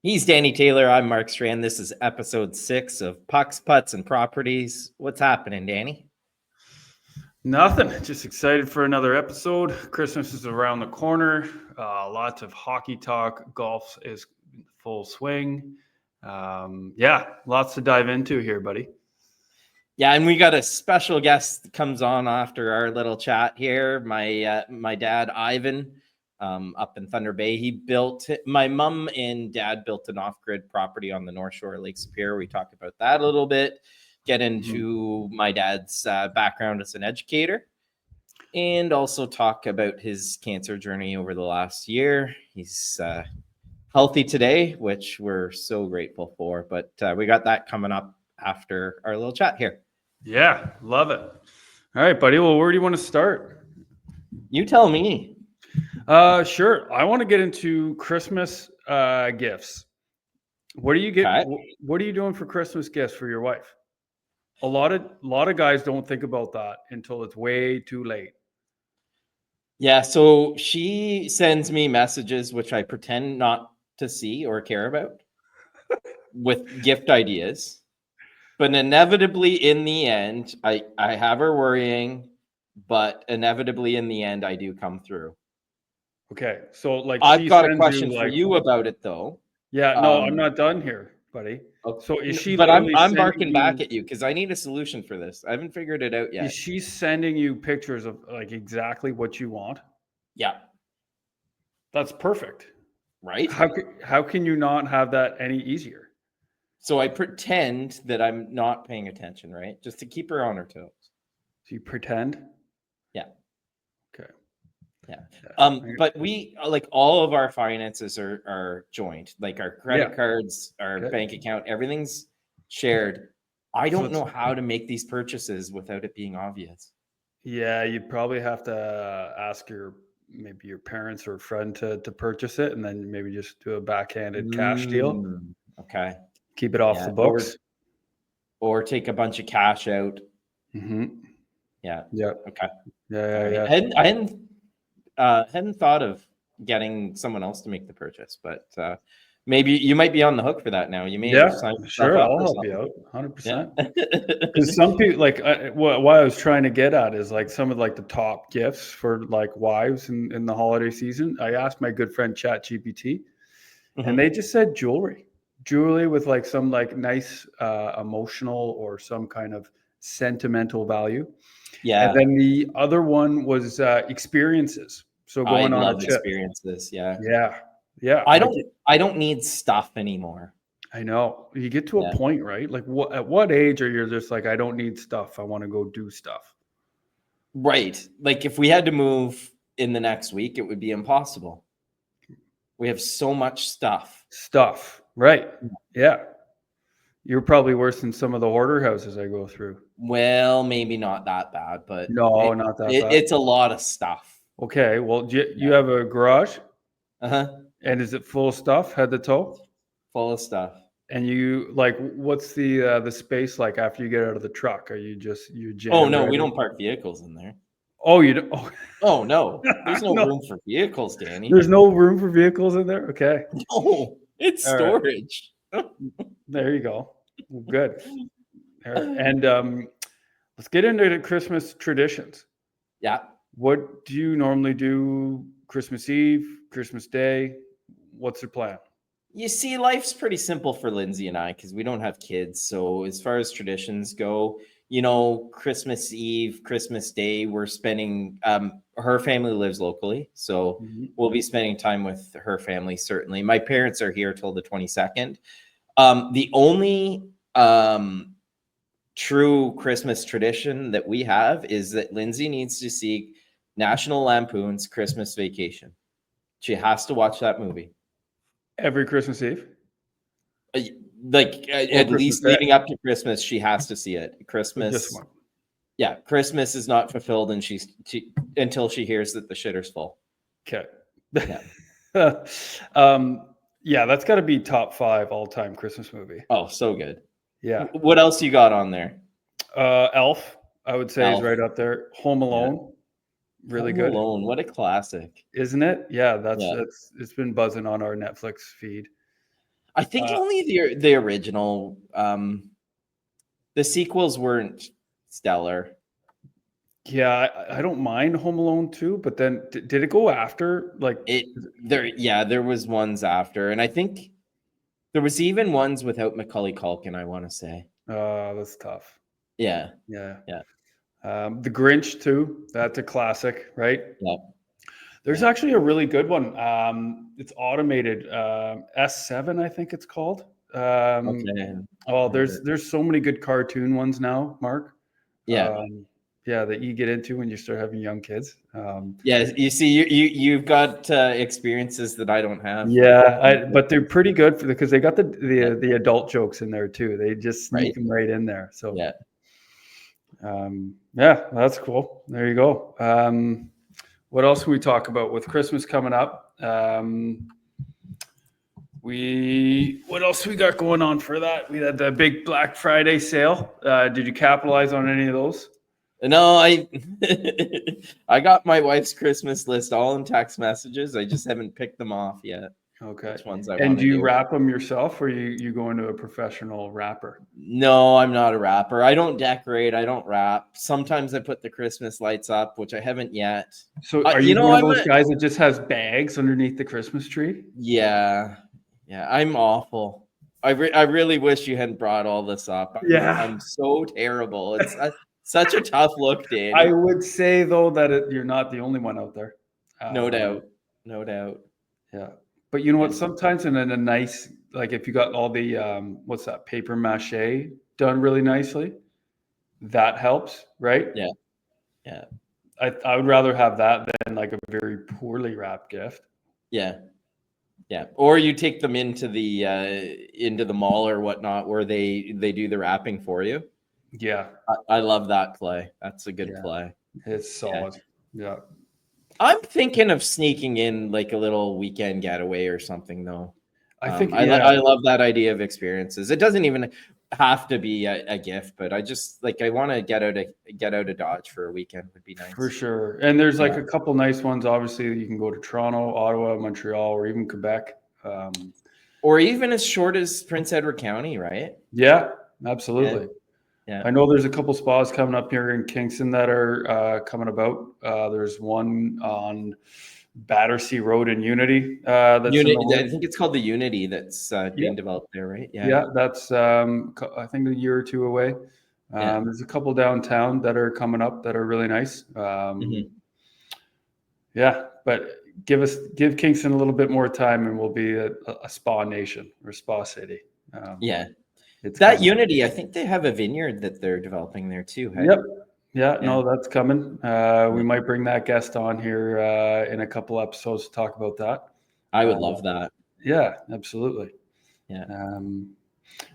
He's Danny Taylor. I'm Mark Strand. This is episode 6 of Pucks, Putts, and Properties. What's happening, Danny? Nothing. Just excited for another episode. Christmas is around the corner. Lots of hockey talk. Golf is in full swing. Lots to dive into here, buddy. Yeah, and we got a special guest that comes on after our little chat here. My dad, Ivan, up in Thunder Bay. My mom and dad built an off-grid property on the North Shore of Lake Superior. We talked about that a little bit. Get into my dad's background as an educator, and also talk about his cancer journey over the last year. He's healthy today, which we're so grateful for. But we got that coming up after our little chat here. Yeah, love it. All right, buddy. Well, where do you want to start? You tell me. Sure. I want to get into Christmas gifts. What do you get? Okay. What are you doing for Christmas gifts for your wife? A lot of guys don't think about that until it's way too late. Yeah, so she sends me messages which I pretend not to see or care about with gift ideas. But inevitably in the end, I have her worrying, but inevitably in the end I do come through. Okay. So like I've got a question for you about it though. Yeah, no, I'm not done here, buddy. Okay. So is she? But literally I'm sending barking you- back at you because I need a solution for this. I haven't figured it out yet. Is she sending you pictures of like exactly what you want? Yeah. That's perfect. Right? How can you not have that any easier? So I pretend that I'm not paying attention, right? Just to keep her on her toes. So you pretend? Yeah. Okay. Yeah. But we like all of our finances are joint, like our credit cards, our bank account, everything's shared. I don't know how to make these purchases without it being obvious. Yeah, you'd probably have to ask maybe your parents or a friend to purchase it, and then maybe just do a backhanded cash deal. Okay. Keep it off the books. Or take a bunch of cash out. Mm-hmm. Yeah. Yeah. Okay. Yeah. I hadn't thought of getting someone else to make the purchase, but maybe you might be on the hook for that now. You may have signed sure. up I'll for help something. you out 100%. Because some people what I was trying to get at is like some of like the top gifts for like wives in the holiday season. I asked my good friend ChatGPT, and they just said jewelry with like some like nice emotional or some kind of sentimental value. Yeah. And then the other one was experiences. So going on a trip. Experiences. Yeah. Yeah. I don't need stuff anymore. I know. You get to a point, right? Like at what age are you just like, I don't need stuff. I want to go do stuff. Right. Like if we had to move in the next week, it would be impossible. We have so much stuff. Right. Yeah. You're probably worse than some of the hoarder houses I go through. Well, maybe not that bad, but no, not that bad. It's a lot of stuff. Okay. Well, you have a garage? Uh-huh. And is it full of stuff, head to toe? Full of stuff. And you like, what's the space like after you get out of the truck? Are you jam? Oh no, we don't park vehicles in there. Oh, you don't? Oh no, there's no room for vehicles, Danny. There's no room for vehicles in there. Okay. No, it's storage. Right. There you go. Good. And let's get into the Christmas traditions. Yeah. What do you normally do Christmas Eve, Christmas Day? What's your plan? You see, life's pretty simple for Lindsay and I because we don't have kids. So as far as traditions go, Christmas Eve, Christmas Day, we're spending, her family lives locally. So we'll be spending time with her family, certainly. My parents are here till the 22nd. The only true Christmas tradition that we have is that Lindsay needs to see National Lampoon's Christmas Vacation. She has to watch that movie. Every Christmas Eve? At least leading up to Christmas, she has to see it. Christmas. Yeah, Christmas is not fulfilled until she hears that the shitter's full. Okay. Yeah, that's got to be top 5 all-time Christmas movie. Oh, so good. Yeah. What else you got on there? Elf, I would say, is right up there. Home Alone. Really good. Home Alone, what a classic. Isn't it? Yeah, that's it's been buzzing on our Netflix feed. I think only the original. The sequels weren't stellar. Yeah, I don't mind Home Alone 2, but then did it go after like There was ones after, and I think there was even ones without Macaulay Culkin, I want to say. that's tough. Yeah. Yeah. Yeah. The Grinch too. That's a classic, right? Yeah. There's actually a really good one. It's automated. S7, I think it's called. Okay. Oh, there's so many good cartoon ones now, Mark. Yeah. Yeah, that you get into when you start having young kids. Yeah. You see, you've got experiences that I don't have. Yeah, but they're pretty good because they got the adult jokes in there too. They just sneak them right in there. So yeah. Yeah, that's cool. There you go. What else can we talk about with Christmas coming up? What else we got going on for that? We had the big Black Friday sale. Did you capitalize on any of those? No, I got my wife's Christmas list all in text messages. I just haven't picked them off yet. Okay. Which ones I And want to do you do. wrap them yourself, or you go into a professional wrapper? No, I'm not a rapper. I don't decorate. I don't wrap. Sometimes I put the Christmas lights up, which I haven't yet. So are you one of those guys that just has bags underneath the Christmas tree? Yeah. Yeah, I'm awful. I really wish you hadn't brought all this up. I'm so terrible. It's such a tough look, Danny. I would say, though, that you're not the only one out there. No doubt. No doubt. Yeah. But you know what? Sometimes in a nice, like if you got all the, what's that, paper mache done really nicely, that helps, right? Yeah. Yeah. I would rather have that than like a very poorly wrapped gift. Yeah. Yeah. Or you take them into the mall or whatnot where they do the wrapping for you. Yeah. I love that play. That's a good play. It's solid. Yeah. I'm thinking of sneaking in like a little weekend getaway or something, though. I think I love that idea of experiences. It doesn't even have to be a gift, but I just I want to get out of Dodge for a weekend would be nice. For sure. And there's like a couple nice ones. Obviously, you can go to Toronto, Ottawa, Montreal, or even Quebec. Or even as short as Prince Edward County, right? Yeah, absolutely. Yeah. I know there's a couple spas coming up here in Kingston that are coming about. There's one on Battersea Road in Unity. That's I think it's called the Unity that's being developed there, right? Yeah, that's I think a year or two away. There's a couple downtown that are coming up that are really nice. Yeah, but give Kingston a little bit more time, and we'll be a spa nation or spa city. It's that coming. Unity. I think they have a vineyard that they're developing there too. Hey? Yep. Yeah, no, that's coming. We might bring that guest on here in a couple episodes to talk about that. I would love that. Yeah, absolutely. Yeah.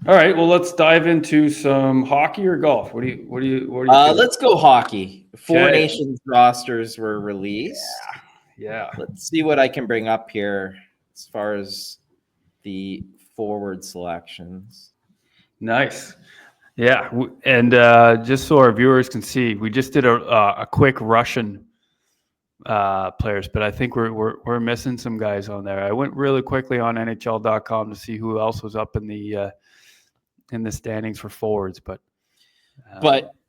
All right. Well, let's dive into some hockey or golf. What do you let's go hockey. Four Nations rosters were released. Yeah. Let's see what I can bring up here as far as the forward selections. Nice. Yeah, and just so our viewers can see, we just did a quick Russian players, but I think we're missing some guys on there. I went really quickly on NHL.com to see who else was up in the standings for forwards, but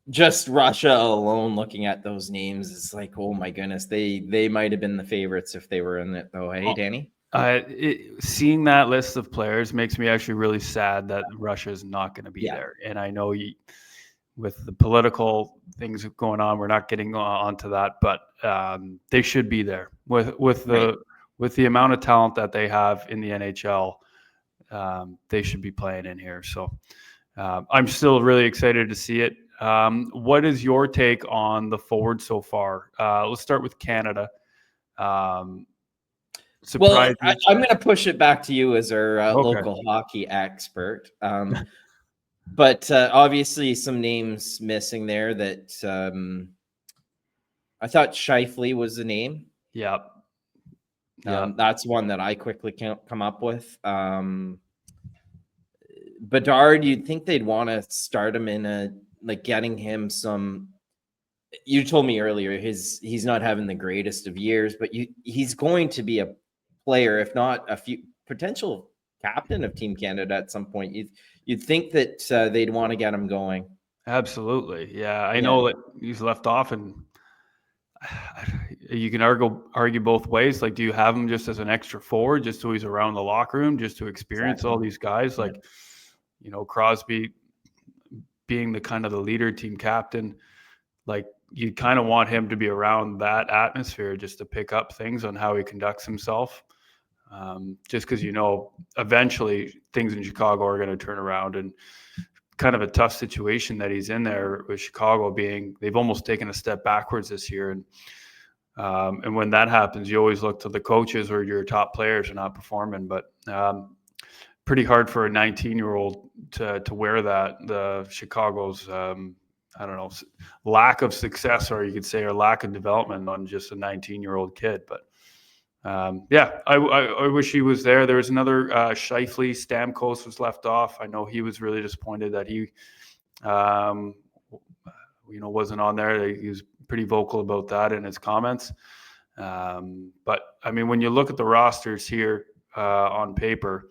just Russia alone, looking at those names, is like, oh my goodness, they might have been the favorites if they were in it, though. Hey, Danny. Seeing that list of players makes me actually really sad that Russia is not going to be there. And I know with the political things going on, we're not getting onto that, but they should be there with the amount of talent that they have in the NHL. They should be playing in here. So I'm still really excited to see it. What is your take on the forward so far? Let's start with Canada. Well, I'm going to push it back to you as our local hockey expert. But obviously some names missing there that I thought Scheifele was the name. Yeah. That's one that I quickly can't come up with. Bedard, you'd think they'd want to start him in getting him some. You told me earlier he's not having the greatest of years, but he's going to be a player, if not a few potential captain of Team Canada at some point. You'd think that they'd want to get him going. Absolutely. Yeah. I know that he's left off, and you can argue both ways. Like, do you have him just as an extra forward, just so he's around the locker room, just to experience all these guys? Like, Crosby being the kind of the leader, team captain, like you kind of want him to be around that atmosphere just to pick up things on how he conducts himself. Just because, eventually things in Chicago are going to turn around, and kind of a tough situation that he's in there with Chicago being, they've almost taken a step backwards this year. And when that happens, you always look to the coaches or your top players are not performing, but pretty hard for a 19-year-old to wear that, the Chicago's, I don't know, lack of success, or you could say, or lack of development on just a 19-year-old kid. But I wish he was there. There was another Scheifele. Stamkos was left off. I know he was really disappointed that he, wasn't on there. He was pretty vocal about that in his comments. But I mean, when you look at the rosters here on paper,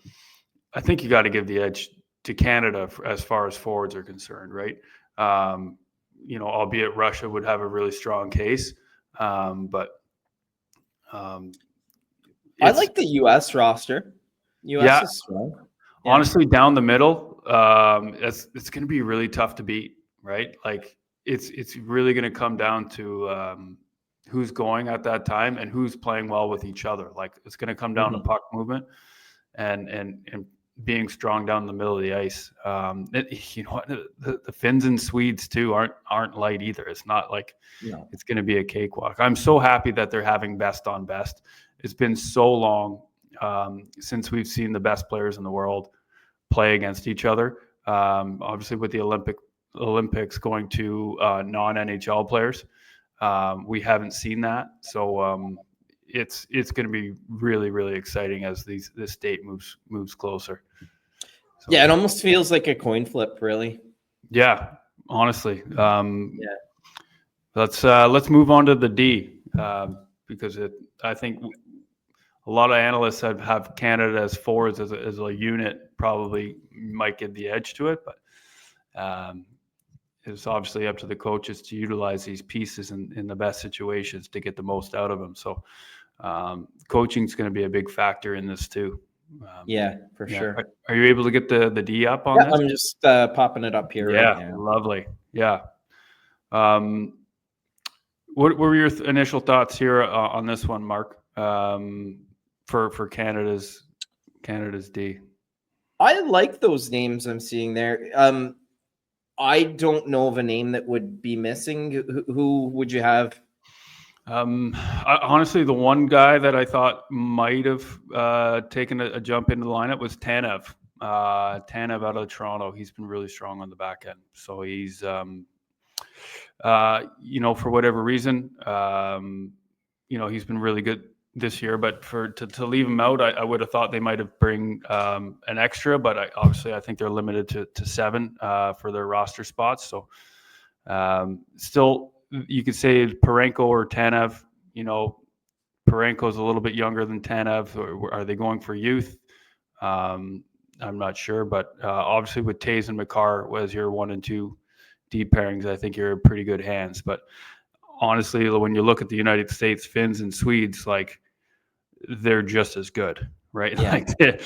I think you got to give the edge to Canada as far as forwards are concerned, right? Albeit Russia would have a really strong case, but. I like the U.S. roster. U.S. is strong. Yeah. Honestly, down the middle, it's going to be really tough to beat, right? Like it's really going to come down to who's going at that time and who's playing well with each other. Like it's going to come down to puck movement and being strong down the middle of the ice. The Finns and Swedes too aren't light either. It's not like it's going to be a cakewalk. I'm so happy that they're having best on best. It's been so long since we've seen the best players in the world play against each other. Obviously, with the Olympics going to non-NHL players, we haven't seen that. So it's going to be really, really exciting as this date moves closer. So, it almost feels like a coin flip, really. Yeah, honestly. Let's move on to the D because I think a lot of analysts have Canada as forwards as a unit probably might get the edge to it, but it's obviously up to the coaches to utilize these pieces in the best situations to get the most out of them. So coaching is going to be a big factor in this too. Sure. Are you able to get the D up on this? I'm just popping it up here right now. Lovely. Yeah. What were your initial thoughts here on this one, Mark? For Canada's D. I like those names I'm seeing there. I don't know of a name that would be missing. Who would you have? Honestly, the one guy that I thought might have taken a jump into the lineup was Tanev. Tanev out of Toronto. He's been really strong on the back end. So he's, for whatever reason, he's been really good this year, but to leave him out, I would have thought they might have bring an extra, but I think they're limited to 7 for their roster spots. So still, you could say Parenko or Tanev. Parenko's a little bit younger than Tanev. Or are they going for youth? I'm not sure, but obviously with Taves and Makar as your 1 and 2 deep pairings, I think you're in pretty good hands. But honestly, when you look at the United States, Finns and Swedes, like they're just as good, right? Yeah. Like it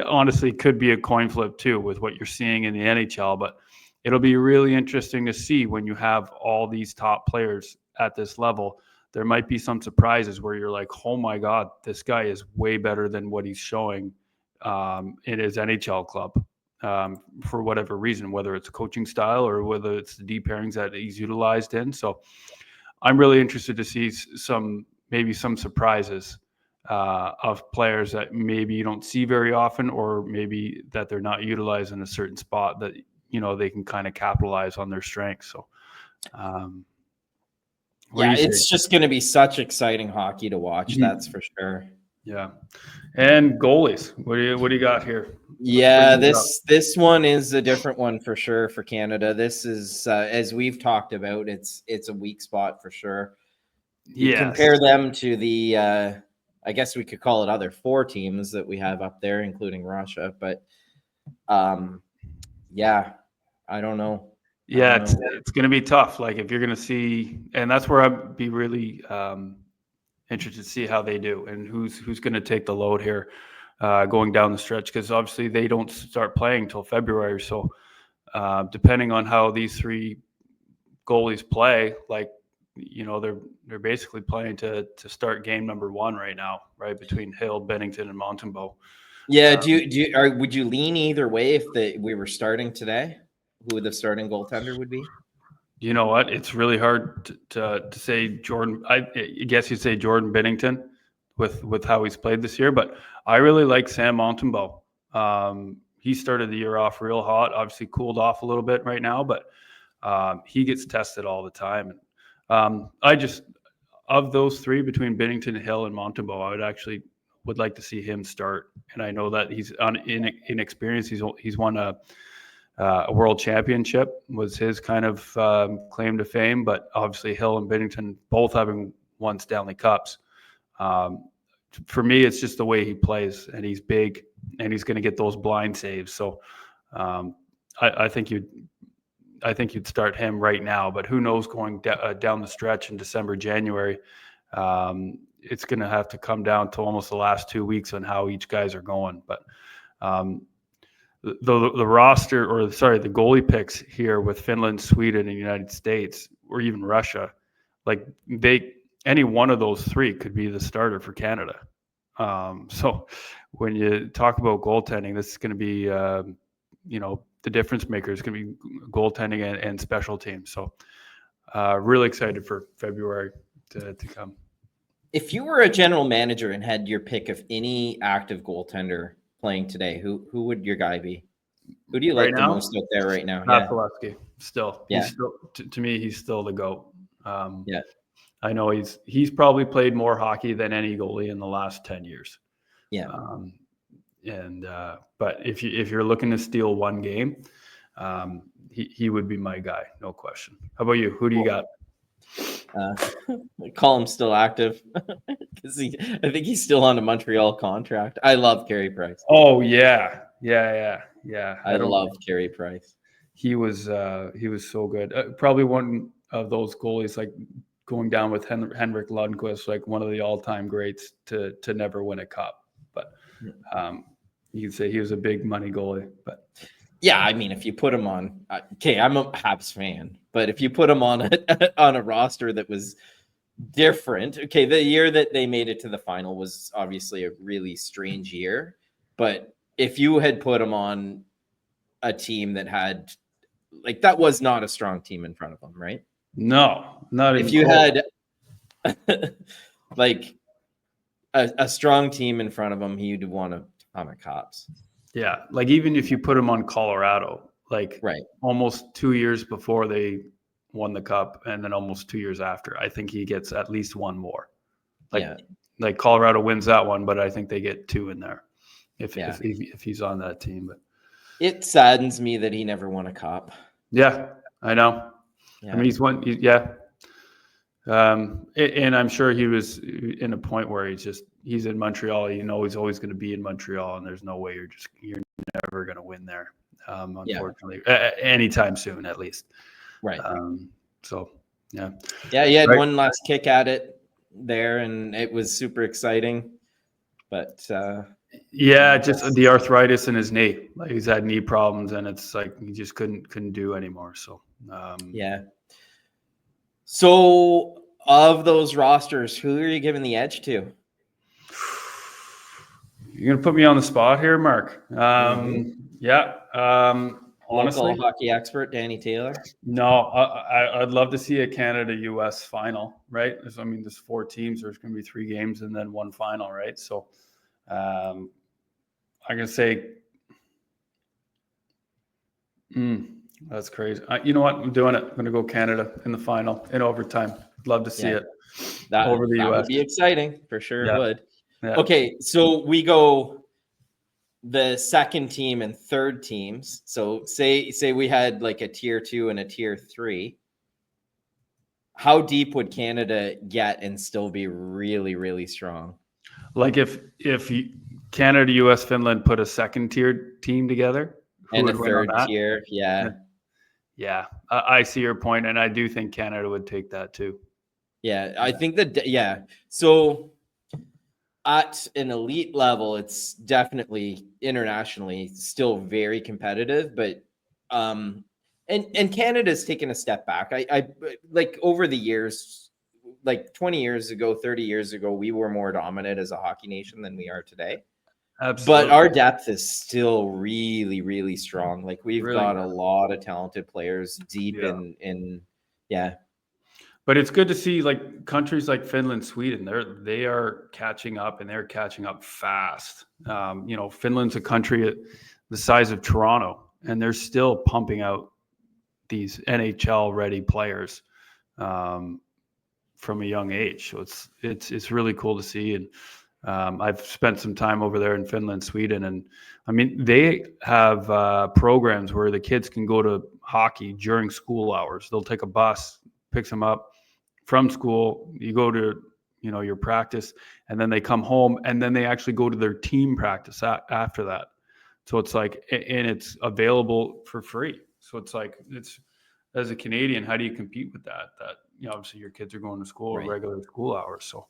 honestly could be a coin flip too with what you're seeing in the NHL, but it'll be really interesting to see when you have all these top players at this level. There might be some surprises where you're like, oh my God, this guy is way better than what he's showing in his NHL club for whatever reason, whether it's coaching style or whether it's the deep pairings that he's utilized in. So I'm really interested to see maybe some surprises of players that maybe you don't see very often, or maybe that they're not utilized in a certain spot that, they can kind of capitalize on their strengths. So, it's just going to be such exciting hockey to watch. Mm-hmm. That's for sure. Yeah. And goalies, what do you got here? Yeah, this one is a different one for sure for Canada. This is, as we've talked about, it's a weak spot for sure. You compare them to the, I guess we could call it other 4 teams that we have up there, including Russia. But yeah, I don't know. Yeah, it's going to be tough. Like if you're going to see, and that's where I'd be really interested to see how they do and who's going to take the load here going down the stretch, because obviously they don't start playing till February. So depending on how these 3 goalies play, like they're basically playing to start game number 1 right now, right, between Hill, Bennington, and Montembeault. Yeah, would you lean either way if we were starting today? Who the starting goaltender would be? You know what? It's really hard to say Jordan. I guess you'd say Jordan Bennington with how he's played this year, but I really like Sam Montembeault. He started the year off real hot, obviously cooled off a little bit right now, but he gets tested all the time. I just, of those 3 between Bennington, Hill, and Montembeault, I would like to see him start. And I know that he's inexperienced. He's won a world championship, was his kind of claim to fame, but obviously Hill and Bennington both having won Stanley Cups. For me, it's just the way he plays, and he's big, and he's going to get those blind saves. So I think you'd start him right now, but who knows going down the stretch in December, January. It's going to have to come down to almost the last 2 weeks on how each guys are going. But the roster, the goalie picks here with Finland, Sweden, and the United States, or even Russia, like any one of those 3 could be the starter for Canada. So when you talk about goaltending, this is going to be, the difference maker is going to be goaltending and special teams. So really excited for February to come. If you were a general manager and had your pick of any active goaltender playing today, who would your guy be? Who do you like the most out there right now? Vasilevsky, still. Yeah. He's still, to me, he's still the GOAT. Yeah. I know he's probably played more hockey than any goalie in the last 10 years. Yeah. But if you're looking to steal one game, he would be my guy, no question. How about you? Who do you got? Call him still active because I think he's still on a Montreal contract. I love Carey Price. Oh yeah. I love Carey Price. He was so good. Probably one of those goalies, like going down with Henrik Lundqvist, like one of the all-time greats to never win a cup. But you could say he was a big money goalie. But yeah, I mean, if you put him on, okay, I'm a Habs fan, but if you put him on a roster that was different, okay, the year that they made it to the final was obviously a really strange year, but if you had put him on a team that had, like, that was not a strong team in front of him, right? No, not if you had like a strong team in front of him, he'd won a ton of cups. Yeah, like even if you put him on Colorado, like almost 2 years before they won the cup, and then almost 2 years after, I think he gets at least one more. Like Colorado wins that one, but I think they get 2 in there if he's on that team. But it saddens me that he never won a cup. Yeah, I know. Yeah. I mean, he's won. And I'm sure he was in a point where he's in Montreal. You know, he's always going to be in Montreal, and there's no way you're never going to win there. Unfortunately, anytime soon, at least. Right. So yeah. Yeah, he had one last kick at it there, and it was super exciting. But just the arthritis in his knee. Like he's had knee problems, and it's like he just couldn't do anymore. So yeah. So of those rosters, who are you giving the edge to? You're gonna put me on the spot here, Mark. Yeah. Honestly, local hockey expert Danny Taylor. No, I'd love to see a Canada-US final, right? There's 4 teams. There's going to be 3 games and then 1 final, right? So I'm going to say, that's crazy. You know what? I'm doing it. I'm going to go Canada in the final in overtime. I'd love to see it over the US. That would be exciting for sure. Yeah. It would. Yeah. Okay, so we go the second team and third teams. So say we had like a tier 2 and a tier 3. How deep would Canada get and still be really, really strong? Like if Canada, US, Finland put a second tier team together, who And a would win on third that? tier. Yeah. Yeah, I see your point, and I do think Canada would take that too. Yeah. I think that, yeah. So at an elite level, it's definitely internationally still very competitive, but and Canada's taken a step back. I like over the years, like 20 years ago, 30 years ago, we were more dominant as a hockey nation than we are today. Absolutely. But our depth is still really, really strong. Like we've Really got good. a lot of talented players deep Yeah. in yeah. But it's good to see like countries like Finland, Sweden, they are catching up, and they're catching up fast. Finland's a country the size of Toronto, and they're still pumping out these NHL ready players from a young age. So it's really cool to see. And I've spent some time over there in Finland, Sweden, and I mean they have programs where the kids can go to hockey during school hours. They'll take a bus, picks them up from school. You go to your practice, and then they come home, and then they actually go to their team practice after that. So it's like, and it's available for free. So it's like, it's, as a Canadian, how do you compete with that? Obviously your kids are going to school at Right. regular school hours. So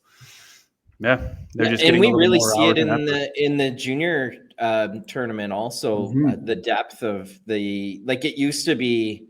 yeah, they're Yeah, just and getting we a little really more see hours it and effort. in the junior tournament also. Mhm. The depth of the, like it used to be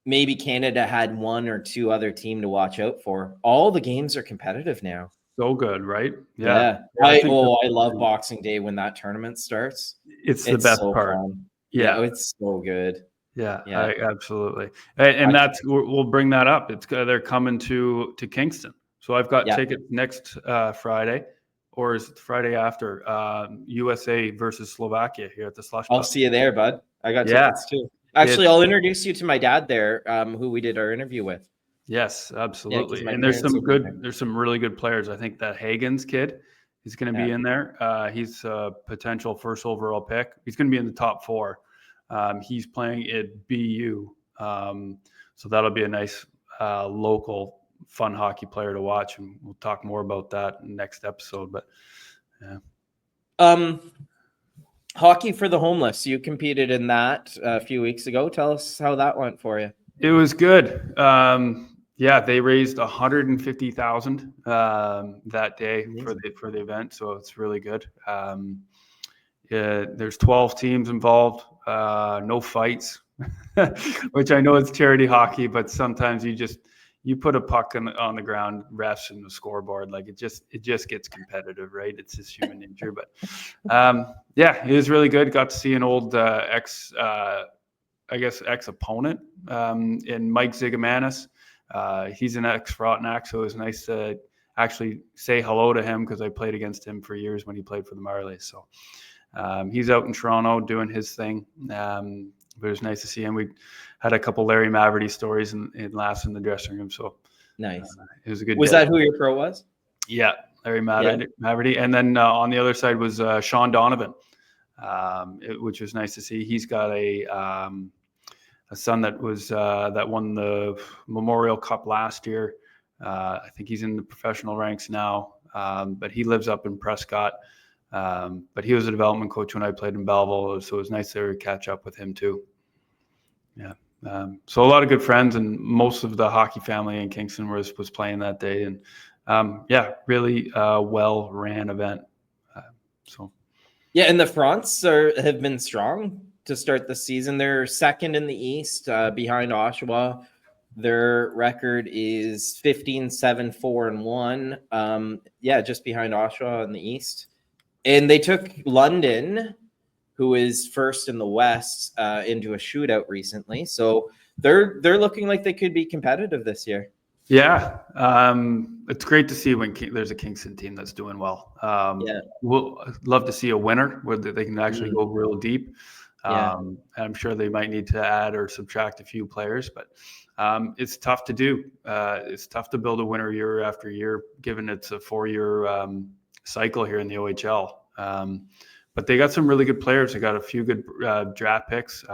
maybe Canada had one or two other team to watch out for. All the games are competitive now. So good, right? Yeah. I think I love Boxing Day when that tournament starts. it's the It's best so part. fun. Yeah, Yeah. it's so good. Yeah, Yeah. absolutely. And I that's, we'll bring that up. They're coming to Kingston. So I've got yeah. tickets next Friday, or is it the Friday after, USA versus Slovakia here at the Slush I'll Pub. see you there, bud. I got Yeah, tickets too. Actually, it's I'll introduce you to my dad there, who we did our interview with. yes, Yeah, because absolutely. my And parents will be there. there's some really good players. I think that Hagen's kid is going to be Yeah. in there. He's a potential first overall pick. He's going to be in the top 4. He's playing at BU. So that'll be a nice local fun hockey player to watch, and we'll talk more about that in the next episode. But yeah. Hockey for the homeless. You competed in that a few weeks ago. Tell us how that went for you. It was good. Yeah, they raised 150,000 that day for the event, so it's really good. Yeah, there's 12 teams involved, no fights, which I know it's charity hockey, but sometimes you put a puck on the ground, refs and the scoreboard, like it just gets competitive, right? It's just human nature. But yeah, it was really good. Got to see an old ex opponent in Mike Zigomanis. He's an ex Frontenac, so it was nice to actually say hello to him, because I played against him for years when he played for the Marlies. So he's out in Toronto doing his thing. But it was nice to see him. We had a couple Larry Maverty stories and laughs in the dressing room. So Nice. it was a good Was day. that who your pro was? Yeah, Larry Maverty. And then on the other side was Sean Donovan, which was nice to see. He's got a son that was that won the Memorial Cup last year. I think he's in the professional ranks now, but he lives up in Prescott. But he was a development coach when I played in Belleville, so it was nice to catch up with him too. Yeah. So a lot of good friends, and most of the hockey family in Kingston was playing that day, and yeah, really well ran event. So Yeah, and the Fronts have been strong to start the season. They're second in the East, behind Oshawa. Their record is 15-7-4-1. Yeah, just behind Oshawa in the East. And they took London, who is first in the West, into a shootout recently. So they're looking like they could be competitive this year. yeah, it's great to see when there's a Kingston team that's doing well. Yeah. We'll love to see a winner where they can actually go real deep. Yeah. I'm sure they might need to add or subtract a few players, but it's tough to do. It's tough to build a winner year after year, given it's a 4-year cycle here in the OHL. But they got some really good players. They got a few good draft picks.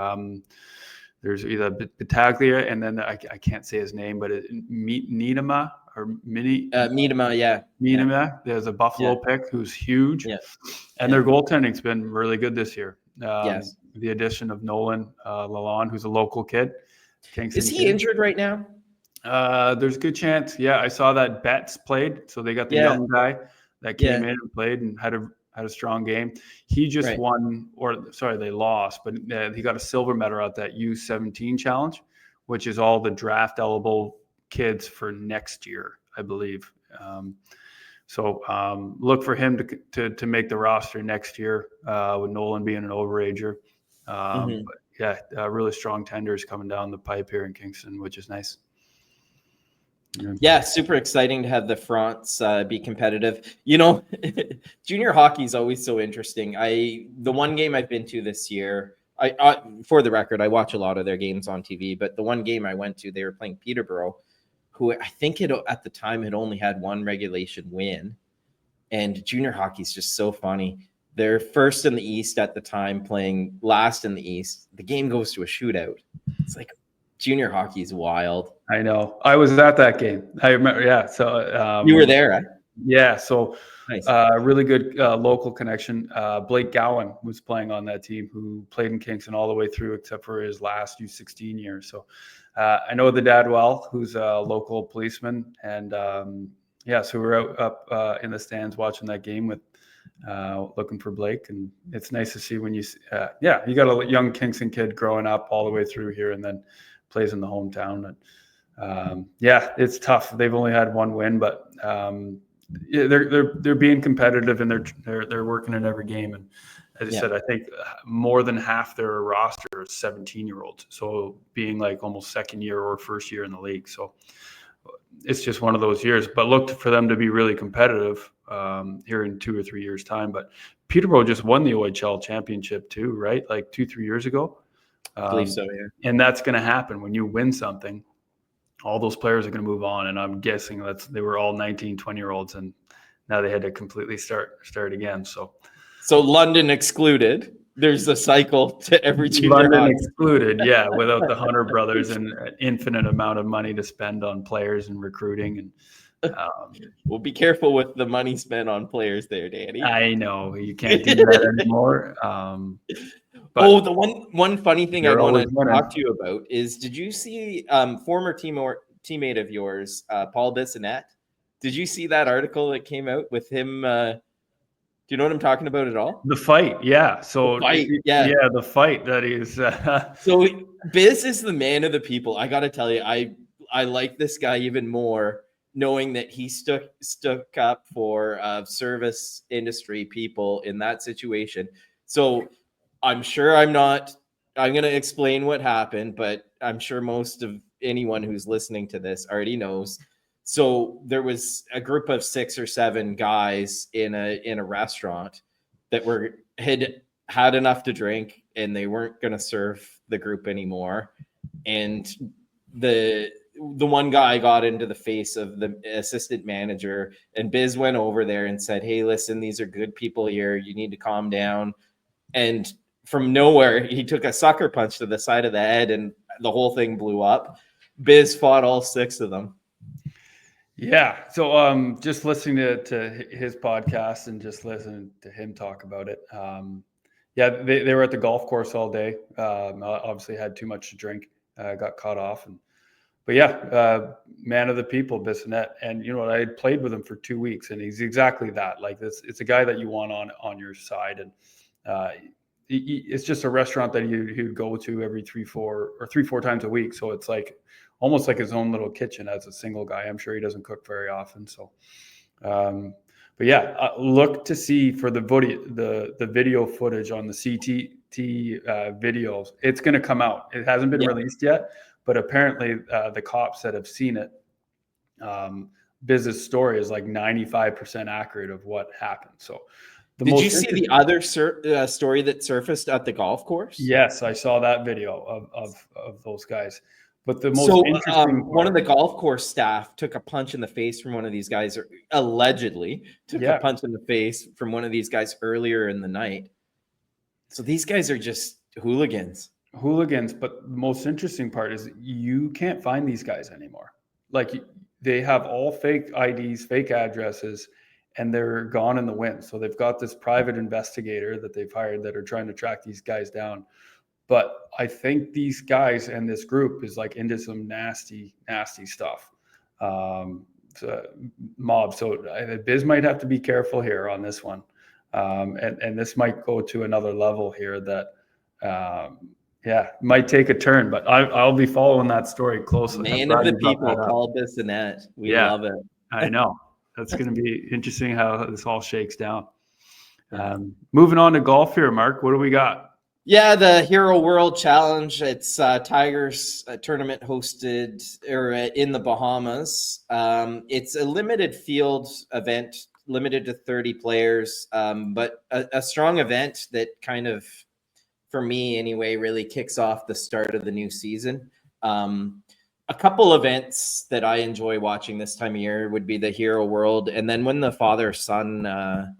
There's either Battaglia, and then I can't say his name, but Niedema or Mini Miedema, yeah. Miedema. There's a Buffalo pick who's huge. Yeah. And their goaltending's been really good this year. Yes. The addition of Nolan Lalonde, who's a local kid. Kingston Is he kid. injured right now? There's a good chance. Yeah, I saw that Betts played. So they got the young guy that came in and played and had a strong game. He just won, they lost, but he got a silver medal at that U17 challenge, which is all the draft eligible kids for next year, I believe. So look for him to make the roster next year with Nolan being an overager. But yeah, really strong tenders coming down the pipe here in Kingston, which is nice. Yeah, super exciting to have the Fronts be competitive. You know, junior hockey is always so interesting. The one game I've been to this year, for the record, I watch a lot of their games on TV, but the one game I went to, they were playing Peterborough, who I think at the time had only had one regulation win. And junior hockey is just so funny. They're first in the East at the time, playing last in the East. The game goes to a shootout. It's like junior hockey is wild. I know. I was at that game. I remember. Yeah. So you were there, right? Yeah. So nice. Really good local connection. Blake Gowan was playing on that team, who played in Kingston all the way through, except for his last U16 year. So I know the dad well, who's a local policeman, and so we're up in the stands watching that game with looking for Blake, and it's nice to see when you you got a young Kingston kid growing up all the way through here, and then plays in the hometown. And it's tough. They've only had one win, but they're being competitive, and they're working in every game. And as I said, I think more than half their roster is 17-year-olds. So being like almost second year or first year in the league. So it's just one of those years. But look for them to be really competitive here in 2 or 3 years' time. But Peterborough just won the OHL championship too, right? Like 2-3 years ago. I believe so, yeah. And that's going to happen when you win something. All those players are going to move on, and I'm guessing they were all 19, 20-year-olds, and now they had to completely start again. So London excluded. There's a cycle to every junior London hockey. excluded, without the Hunter brothers and an infinite amount of money to spend on players and recruiting. And well, be careful with the money spent on players there, Danny. I know you can't do that anymore. But the one funny thing I want to talk to you about is, did you see former teammate of yours, Paul Bissonnette? Did you see that article that came out with him? Do you know what I'm talking about at all? The fight, yeah. So the fight that is. So Biz is the man of the people. I got to tell you, I like this guy even more, knowing that he stuck up for service industry people in that situation. So I'm sure I'm going to explain what happened, but I'm sure most of anyone who's listening to this already knows. So there was a group of 6 or 7 guys in a restaurant that had enough to drink, and they weren't going to serve the group anymore. And the one guy got into the face of the assistant manager, and Biz went over there and said, "Hey, listen, these are good people here. You need to calm down." And from nowhere, he took a sucker punch to the side of the head, and the whole thing blew up. Biz fought all 6 of them. Yeah. So just listening to his podcast and just listening to him talk about it. They were at the golf course all day. Obviously had too much to drink, got caught off. But man of the people, Bissonnette. And you know what? I had played with him for 2 weeks, and he's exactly that. Like this, it's a guy that you want on your side. And it's just a restaurant that he'd go to every 3-4 times a week. So it's like almost like his own little kitchen as a single guy. I'm sure he doesn't cook very often. So, look to see for the video footage on the CTT videos. It's going to come out. It hasn't been released yet, but apparently the cops that have seen it, Biz's story is like 95% accurate of what happened. So. Did you see the other story that surfaced at the golf course? Yes, I saw that video of those guys. But the most interesting one of the golf course staff took a punch in the face from one of these guys, or allegedly took a punch in the face from one of these guys earlier in the night. So these guys are just hooligans. But the most interesting part is you can't find these guys anymore. Like they have all fake IDs, fake addresses, and they're gone in the wind. So they've got this private investigator that they've hired that are trying to track these guys down. But I think these guys and this group is like into some nasty, nasty stuff. Mob. So Biz might have to be careful here on this one. And this might go to another level here that, might take a turn, but I'll be following that story closely. Man of the people, Paul Bissonnette. We love it. I know. That's going to be interesting how this all shakes down. Moving on to golf here, Mark. What do we got? Yeah, the Hero World Challenge. It's Tigers tournament hosted in the Bahamas. It's a limited field event, limited to 30 players, but a strong event that kind of, for me anyway, really kicks off the start of the new season. A couple events that I enjoy watching this time of year would be the Hero World, and then when the father-son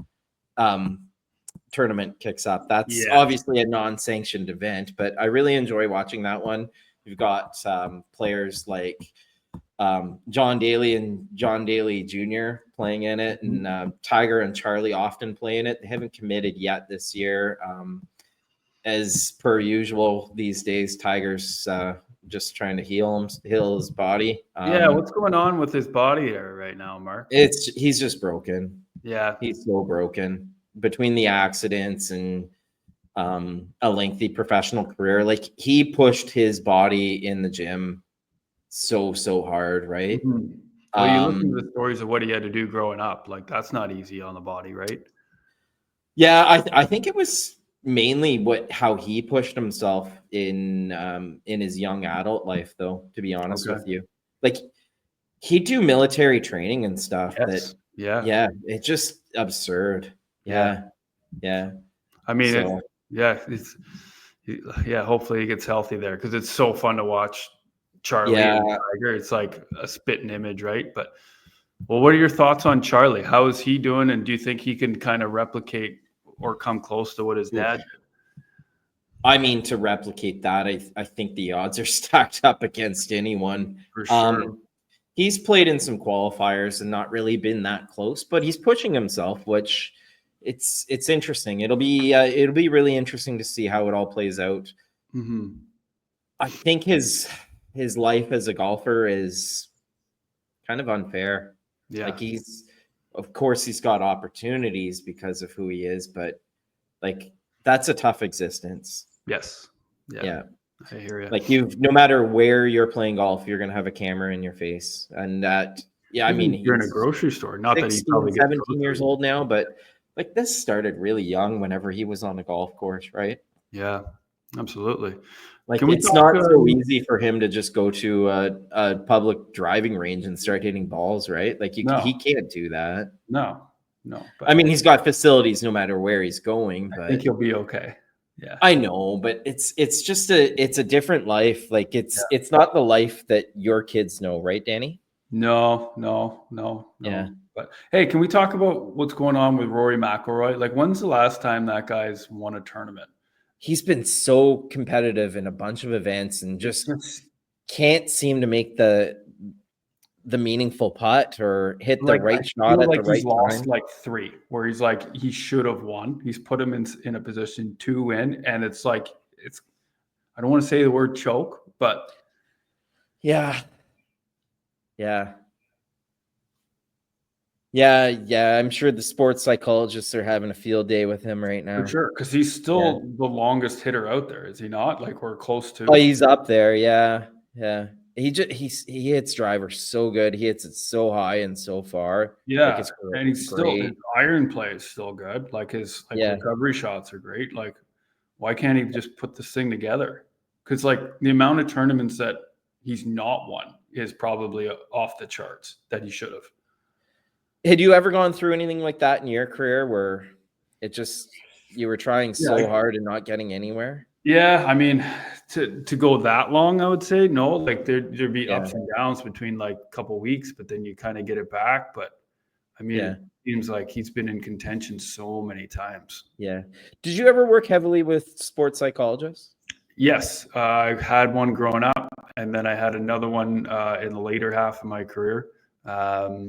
tournament kicks up. That's obviously a non-sanctioned event, but I really enjoy watching that one. You've got players like John Daly and John Daly Jr. playing in it, and Tiger and Charlie often play in it. They haven't committed yet this year. As per usual these days, Tiger's just trying to heal his body. What's going on with his body there right now, Mark? He's just broken. Yeah, he's so broken between the accidents and a lengthy professional career. Like, he pushed his body in the gym so hard, right? Mm-hmm. Well, you listen to the stories of what he had to do growing up. Like, that's not easy on the body, right? Yeah, I think it was mainly how he pushed himself in his young adult life, though, to be honest with you. Like, he'd do military training and stuff. Yes. It's just absurd. Yeah. I mean, hopefully he gets healthy there, because it's so fun to watch Charlie and Tiger. It's like a spitting image, right? But, well, what are your thoughts on Charlie? How is he doing? And do you think he can kind of replicate or come close to what his dad did? I mean, to replicate that, I think the odds are stacked up against anyone. For sure. He's played in some qualifiers and not really been that close, but he's pushing himself, which it's interesting. It'll be really interesting to see how it all plays out. Mm-hmm. I think his life as a golfer is kind of unfair. Yeah. Like, of course he's got opportunities because of who he is, but like, that's a tough existence. Yes. Yeah. I hear you. Like, no matter where you're playing golf, you're going to have a camera in your face. And that, I mean, you're in a grocery store, not 16, that he's probably 17 years old now, but like, this started really young whenever he was on a golf course, right? Yeah, absolutely. Like, it's not so easy for him to just go to a public driving range and start hitting balls, right? Like, he can't do that. No. But I mean, he's got facilities no matter where he's going. But I think he'll be okay. Yeah, I know, but it's just a different life. Like, it's not the life that your kids know, right, Danny? No. Yeah. But hey, can we talk about what's going on with Rory McIlroy? Like, when's the last time that guy's won a tournament? He's been so competitive in a bunch of events and just can't seem to make the meaningful putt or hit the right shot at the right time. He's lost like 3 where he's like, he should have won. He's put him in a position to win, and it's like, I don't want to say the word choke, but yeah. I'm sure the sports psychologists are having a field day with him right now. For sure, because he's still the longest hitter out there, is he not? Like, we're close to. Oh, he's up there. Yeah. He hits drivers so good. He hits it so high and so far. Yeah, like, and he's still, his iron play is still good. Like, his recovery shots are great. Like, why can't he just put this thing together? Because, like, the amount of tournaments that he's not won is probably off the charts that he should have. Had you ever gone through anything like that in your career where you were trying so hard and not getting anywhere? Yeah, I mean, to go that long, I would say no. Like, there'd be ups and downs between like a couple weeks, but then you kind of get it back. But I mean, it seems like he's been in contention so many times. Yeah. Did you ever work heavily with sports psychologists? Yes, I had one growing up, and then I had another one in the later half of my career. A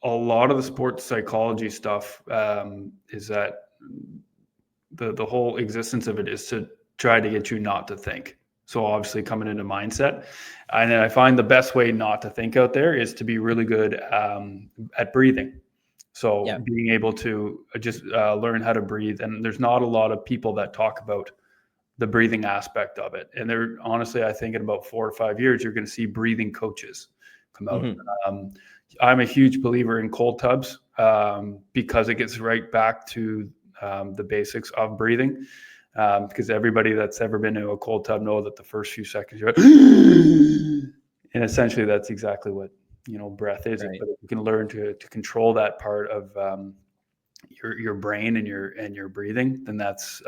lot of the sports psychology stuff is that the whole existence of it is to try to get you not to think. So obviously coming into mindset, and I find the best way not to think out there is to be really good at breathing. So being able to just learn how to breathe. And there's not a lot of people that talk about the breathing aspect of it. And they're honestly, I think in about 4 or 5 years, you're going to see breathing coaches come out. I'm a huge believer in cold tubs because it gets right back to the basics of breathing. Because everybody that's ever been to a cold tub know that the first few seconds you're like, and essentially that's exactly what breath is. Right. But if you can learn to control that part of your brain and your breathing, then that's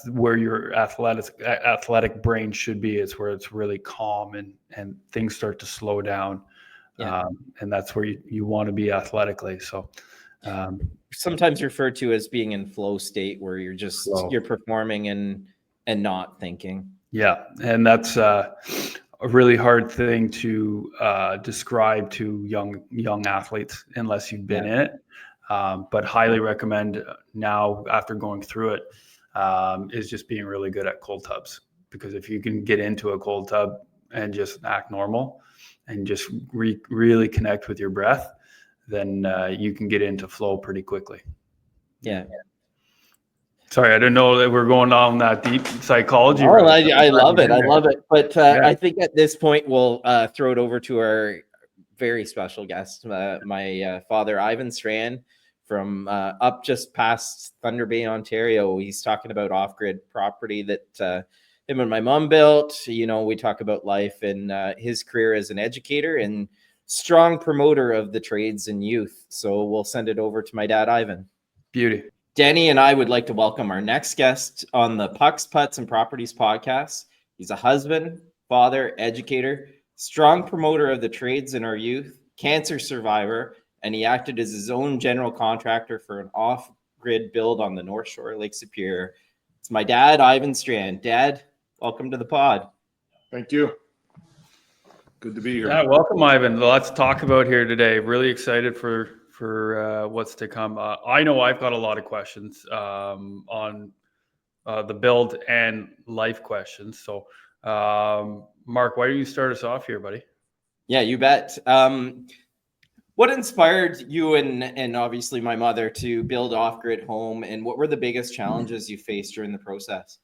where your athletic brain should be. It's where it's really calm and things start to slow down. And that's where you want to be athletically. So sometimes referred to as being in flow state, where you're performing and not thinking. Yeah. And that's a really hard thing to describe to young athletes unless you've been in it. But highly recommend now, after going through it, is just being really good at cold tubs. Because if you can get into a cold tub and just act normal and just really connect with your breath, then you can get into flow pretty quickly. Yeah. Sorry, I didn't know that we're going down that deep psychology. Oh, I love it. I love it. But I think at this point, we'll throw it over to our very special guest, my father, Ivan Strachan, from up just past Thunder Bay, Ontario. He's talking about off-grid property that him and my mom built. We talk about life and his career as an educator and strong promoter of the trades and youth. So we'll send it over to my dad, Ivan. Beauty. Danny and I would like to welcome our next guest on the Pucks, Putts, and Properties podcast. He's a husband, father, educator, strong promoter of the trades in our youth, cancer survivor, and he acted as his own general contractor for an off-grid build on the North Shore of Lake Superior. It's my dad, Ivan Strachan. Dad, welcome to the pod. Thank you. Good to be here. Yeah, welcome, Ivan. Lots to talk about here today. Really excited for what's to come. I know I've got a lot of questions on the build and life questions. So, Mark, why don't you start us off here, buddy? Yeah, you bet. What inspired you and obviously my mother to build off-grid home, and what were the biggest challenges you faced during the process?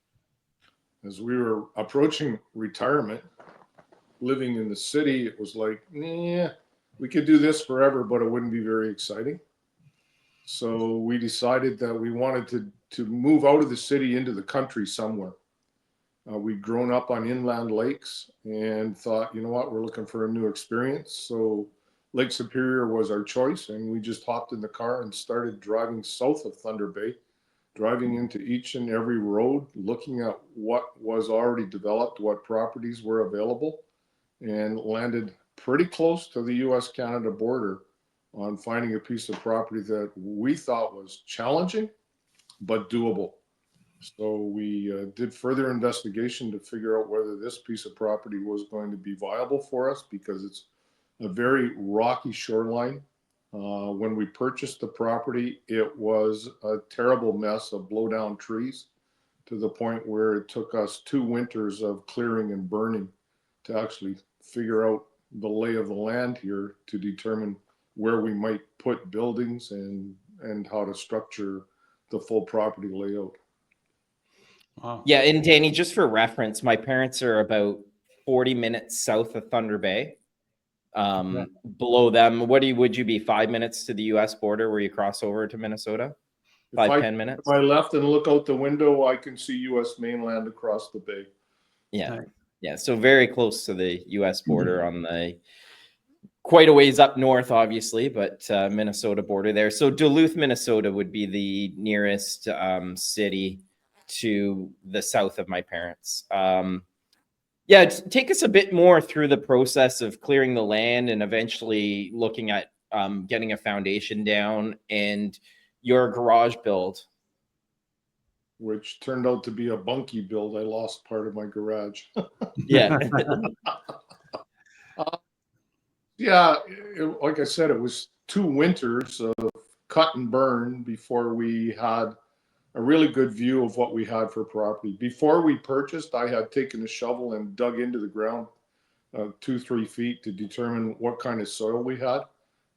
As we were approaching retirement, living in the city, it was like, we could do this forever, but it wouldn't be very exciting. So we decided that we wanted to move out of the city into the country somewhere. We'd grown up on inland lakes and thought, you know what, we're looking for a new experience. So Lake Superior was our choice, and we just hopped in the car and started driving south of Thunder Bay, driving into each and every road, looking at what was already developed, what properties were available, and landed pretty close to the US-Canada border on finding a piece of property that we thought was challenging, but doable. So we did further investigation to figure out whether this piece of property was going to be viable for us, because it's a very rocky shoreline. When we purchased the property, it was a terrible mess of blow-down trees, to the point where it took us 2 winters of clearing and burning to actually figure out the lay of the land here to determine where we might put buildings and how to structure the full property layout. Wow. Yeah, and Danny, just for reference, my parents are about 40 minutes south of Thunder Bay. Below them, would you be 5 minutes to the US border where you cross over to Minnesota? 10 minutes? If I left and look out the window, I can see US mainland across the bay. Yeah. Yeah, so very close to the US border on the quite a ways up north, obviously, but Minnesota border there. So Duluth, Minnesota would be the nearest city to the south of my parents. Yeah, take us a bit more through the process of clearing the land and eventually looking at getting a foundation down and your garage build. which turned out to be a bunkie build. I lost part of my garage. Yeah. Yeah, like I said, it was 2 winters of cut and burn before we had a really good view of what we had for property. Before we purchased, I had taken a shovel and dug into the ground 2-3 feet to determine what kind of soil we had.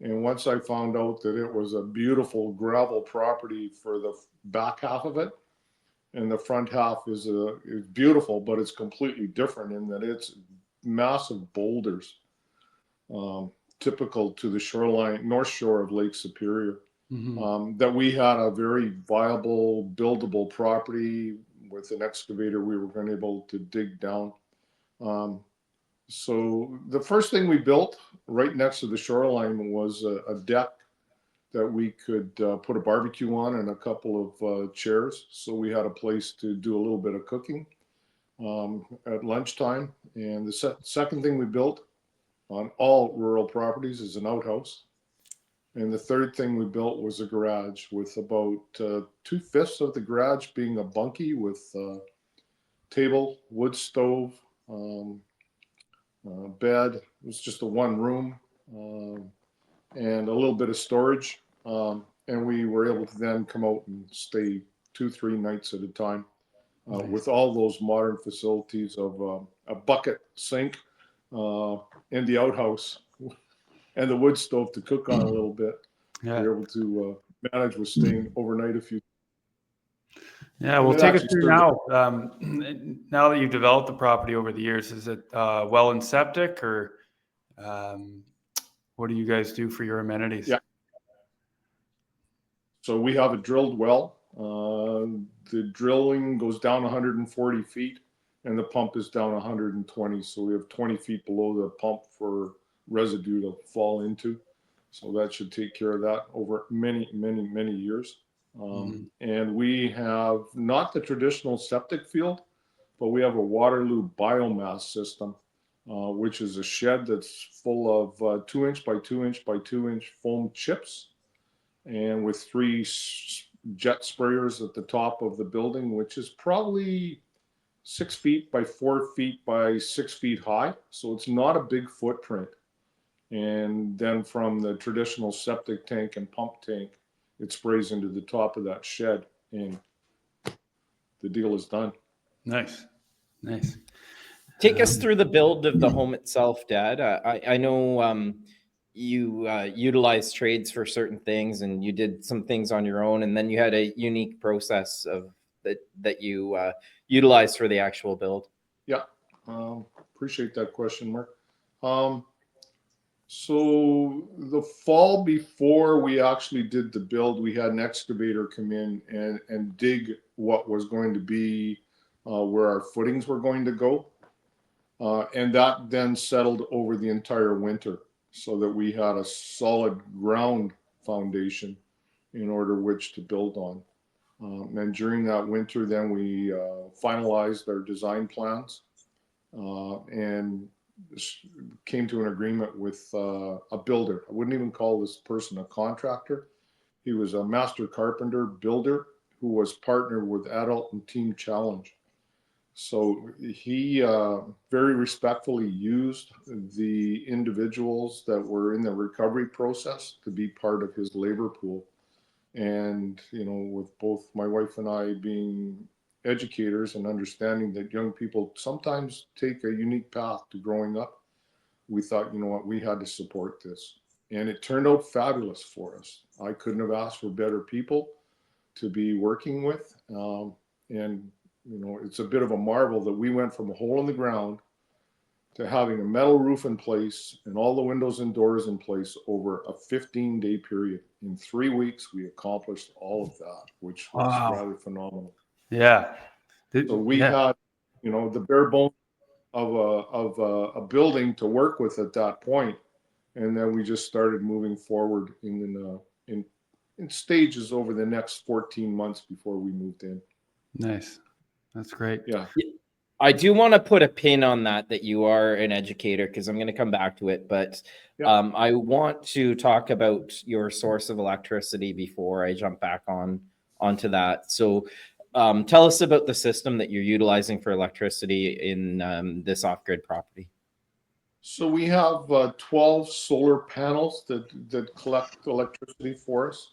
And once I found out that it was a beautiful gravel property for the back half of it, and the front half is beautiful, but it's completely different in that it's massive boulders, typical to the shoreline, north shore of Lake Superior. That we had a very viable, buildable property with an excavator. We were going to be able to dig down. So the first thing we built right next to the shoreline was a deck that we could put a barbecue on and a couple of chairs. So we had a place to do a little bit of cooking at lunchtime. And the second thing we built on all rural properties is an outhouse. And the third thing we built was a garage with about 2/5 of the garage being a bunkie with table, wood stove, bed. It was just a one room and a little bit of storage. And we were able to then come out and stay 2-3 nights at a time nice. With all those modern facilities of a bucket sink and the outhouse and the wood stove to cook on a little bit. Yeah. We were able to manage with staying overnight a few. Yeah, we'll take it through now. Now that you've developed the property over the years, is it well and septic, or what do you guys do for your amenities? Yeah. So we have a drilled well. The drilling goes down 140 feet and the pump is down 120. So we have 20 feet below the pump for residue to fall into. So that should take care of that over many, many, many years. And we have not the traditional septic field, but we have a Waterloo biomass system, which is a shed that's full of 2-inch by 2-inch by 2-inch foam chips, and with 3 jet sprayers at the top of the building, which is probably 6 feet by 4 feet by 6 feet high. So it's not a big footprint. And then from the traditional septic tank and pump tank, it sprays into the top of that shed and the deal is done. Nice. Nice. Take us through the build of the home itself, Dad. I know you utilized trades for certain things and you did some things on your own, and then you had a unique process of that you utilized for the actual build. Yeah. Appreciate that question, Mark. So the fall before we actually did the build, we had an excavator come in and dig what was going to be where our footings were going to go. And that then settled over the entire winter so that we had a solid ground foundation in order which to build on. And during that winter, then we finalized our design plans and came to an agreement with a builder. I wouldn't even call this person a contractor. He was a master carpenter builder who was partnered with Adult and Team Challenge. So he very respectfully used the individuals that were in the recovery process to be part of his labor pool. And, you know, with both my wife and I being educators and understanding that young people sometimes take a unique path to growing up, we thought, you know what, we had to support this. And it turned out fabulous for us. I couldn't have asked for better people to be working with. And, you know, it's a bit of a marvel that we went from a hole in the ground to having a metal roof in place and all the windows and doors in place over a 15-day period. In 3 weeks, we accomplished all of that, which was rather phenomenal. Yeah. So we had, you know, the bare bones of a building to work with at that point, and then we just started moving forward in stages over the next 14 months before we moved in. Nice. That's great. Yeah. I do want to put a pin on that you are an educator, because I'm going to come back to it. But I want to talk about your source of electricity before I jump back onto that. So Tell us about the system that you're utilizing for electricity in this off-grid property. So we have 12 solar panels that collect electricity for us,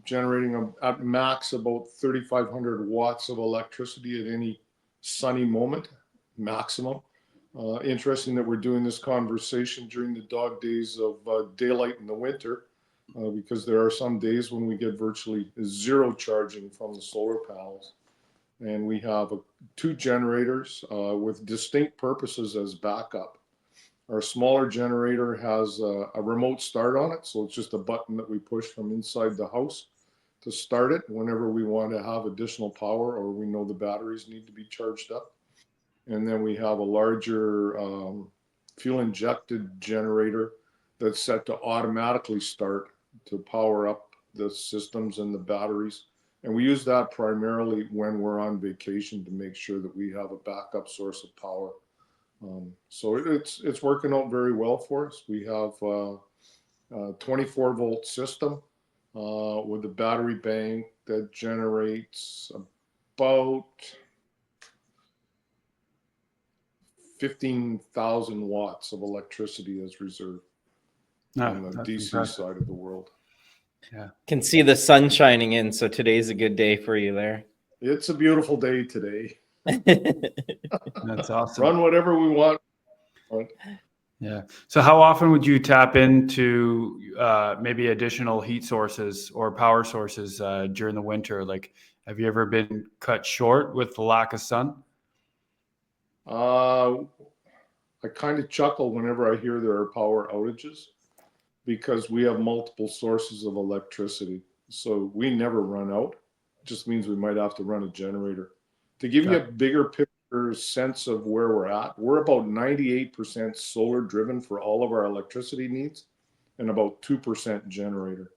generating at max about 3,500 watts of electricity at any sunny moment, maximum. Interesting that we're doing this conversation during the dog days of daylight in the winter, because there are some days when we get virtually zero charging from the solar panels. And we have 2 generators with distinct purposes as backup. Our smaller generator has a remote start on it, so it's just a button that we push from inside the house to start it whenever we want to have additional power or we know the batteries need to be charged up. And then we have a larger fuel-injected generator that's set to automatically start to power up the systems and the batteries. And we use that primarily when we're on vacation to make sure that we have a backup source of power. So it's working out very well for us. We have a 24-volt system with a battery bank that generates about 15,000 watts of electricity as reserve on the DC impressive side of the world. Yeah. Can see the sun shining in, so today's a good day for you there. It's a beautiful day today. That's awesome. Run whatever we want. Yeah. So how often would you tap into maybe additional heat sources or power sources during the winter? Like, have you ever been cut short with the lack of sun? I kind of chuckle whenever I hear there are power outages because we have multiple sources of electricity. So we never run out. It just means we might have to run a generator. To give you a bigger picture sense of where we're at, we're about 98% solar driven for all of our electricity needs and about 2% generator.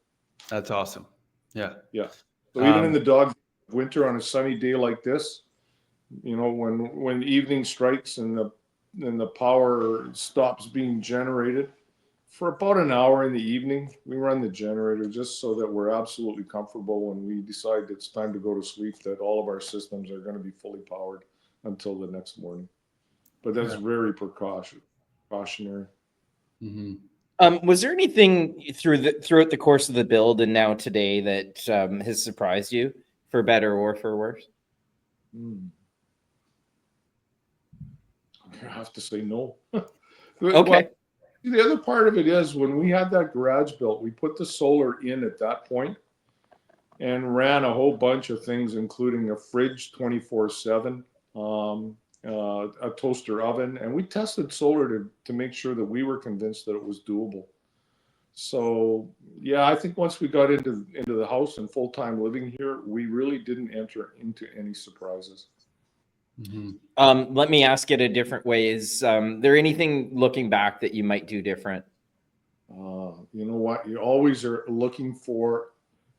That's awesome. Yeah. Yeah. So even in the dog winter on a sunny day like this, you know, when evening strikes and the power stops being generated, for about an hour in the evening, we run the generator just so that we're absolutely comfortable when we decide it's time to go to sleep, that all of our systems are going to be fully powered until the next morning. But that's very precautionary. Mm-hmm. Was there anything throughout the course of the build and now today that has surprised you, for better or for worse? I have to say no. Okay. Well, the other part of it is when we had that garage built, we put the solar in at that point and ran a whole bunch of things, including a fridge 24/7, a toaster oven, and we tested solar to make sure that we were convinced that it was doable. So yeah, I think once we got into the house and full-time living here, we really didn't enter into any surprises. Mm-hmm. Let me ask it a different way. Is there anything looking back that you might do different? You know what? You always are looking for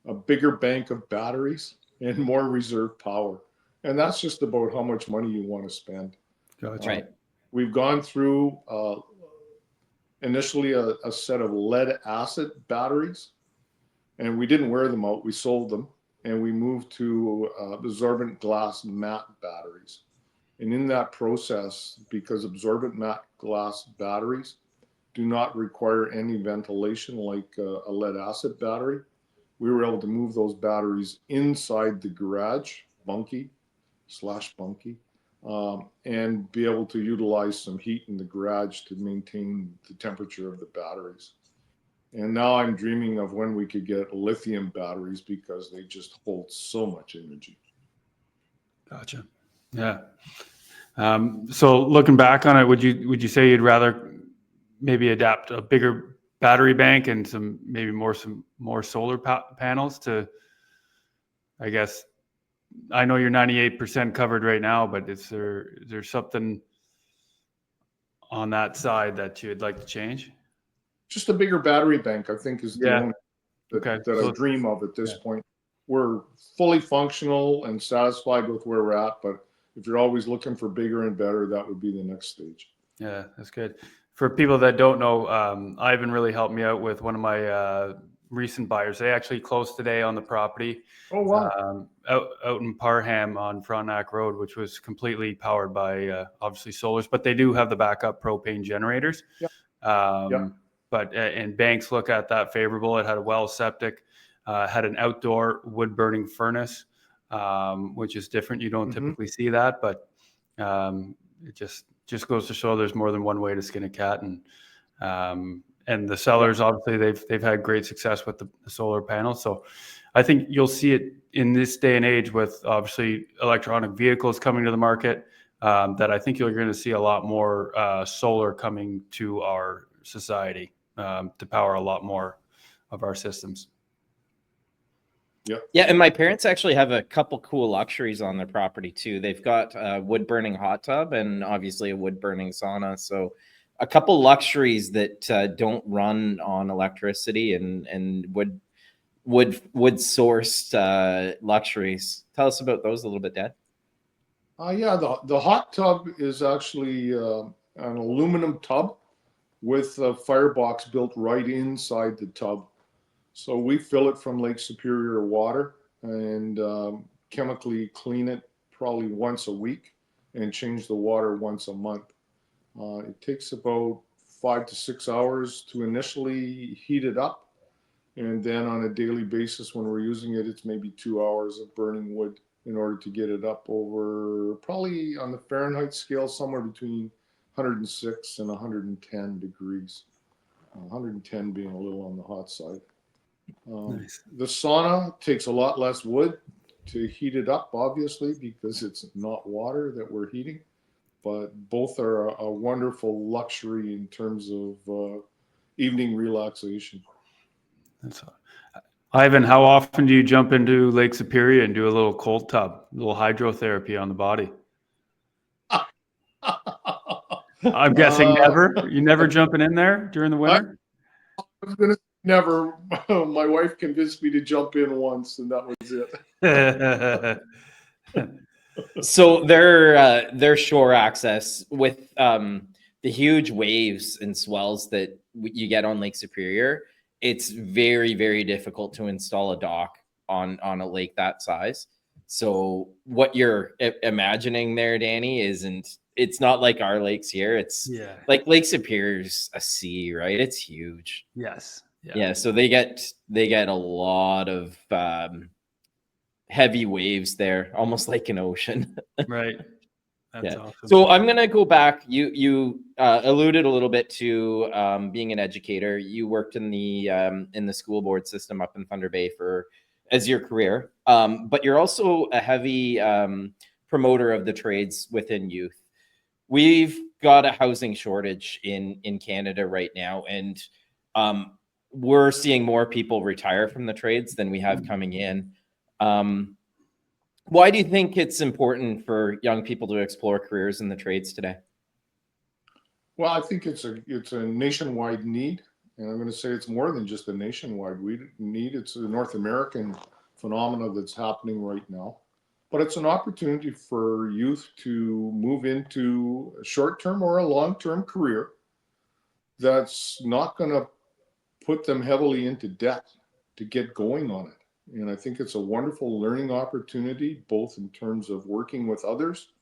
a bigger bank of batteries and more reserve power. And that's just about how much money you want to spend. Gotcha. Right. We've gone through initially a set of lead acid batteries, and we didn't wear them out. We sold them, and we moved to absorbent glass matte batteries. And in that process, because absorbent matte glass batteries do not require any ventilation like a lead acid battery, we were able to move those batteries inside the garage, bunkie, and be able to utilize some heat in the garage to maintain the temperature of the batteries. And now I'm dreaming of when we could get lithium batteries because they just hold so much energy. Gotcha. Yeah. So looking back on it, would you say you'd rather maybe adapt a bigger battery bank and some more solar panels to, I guess, I know you're 98% covered right now, but is there something on that side that you'd like to change? Just a bigger battery bank, I think, is the only that I dream of at this point. We're fully functional and satisfied with where we're at, but if you're always looking for bigger and better, that would be the next stage. Yeah, that's good. For people that don't know, Ivan really helped me out with one of my recent buyers. They actually closed today on the property. Oh, wow. Out in Parham on Frontenac Road, which was completely powered by obviously solars, but they do have the backup propane generators. Yeah. But and banks look at that favorable. It had a well septic, had an outdoor wood burning furnace, which is different. You don't typically see that, but it just goes to show there's more than one way to skin a cat. And the sellers, obviously, they've had great success with the solar panels. So I think you'll see it in this day and age with obviously electronic vehicles coming to the market, that I think you're going to see a lot more solar coming to our society to power a lot more of our systems. Yeah, and my parents actually have a couple cool luxuries on their property too. They've got a wood burning hot tub and obviously a wood burning sauna. So a couple luxuries that don't run on electricity and wood sourced luxuries. Tell us about those a little bit, Dad. Yeah, the hot tub is actually an aluminum tub with a firebox built right inside the tub. So we fill it from Lake Superior water and chemically clean it probably once a week and change the water once a month. It takes about 5 to 6 hours to initially heat it up. And then on a daily basis, when we're using it, it's maybe 2 hours of burning wood in order to get it up over probably on the Fahrenheit scale, somewhere between 106 and 110 degrees. 110 being a little on the hot side. Nice. The sauna takes a lot less wood to heat it up, obviously, because it's not water that we're heating. But both are a wonderful luxury in terms of evening relaxation. That's Ivan, how often do you jump into Lake Superior and do a little cold tub, a little hydrotherapy on the body? I'm guessing never. You never jumping in there during the winter? I was going to say never. My wife convinced me to jump in once, and that was it. So their shore access with the huge waves and swells that you get on Lake Superior, it's very, very difficult to install a dock on a lake that size. So what you're imagining there, Danny, it's not like our lakes here. It's like Lake Superior's a sea, right? It's huge. Yes. Yeah. So they get a lot of heavy waves there, almost like an ocean. Right. That's awesome. So I'm gonna go back. You alluded a little bit to being an educator. You worked in the school board system up in Thunder Bay as your career, but you're also a heavy promoter of the trades within youth. We've got a housing shortage in Canada right now, and we're seeing more people retire from the trades than we have coming in. Why do you think it's important for young people to explore careers in the trades today? Well, I think it's a nationwide need, and I'm going to say it's more than just a nationwide need. It's a North American phenomenon that's happening right now, but it's an opportunity for youth to move into a short-term or a long-term career that's not going to put them heavily into debt to get going on it. And I think it's a wonderful learning opportunity, both in terms of working with others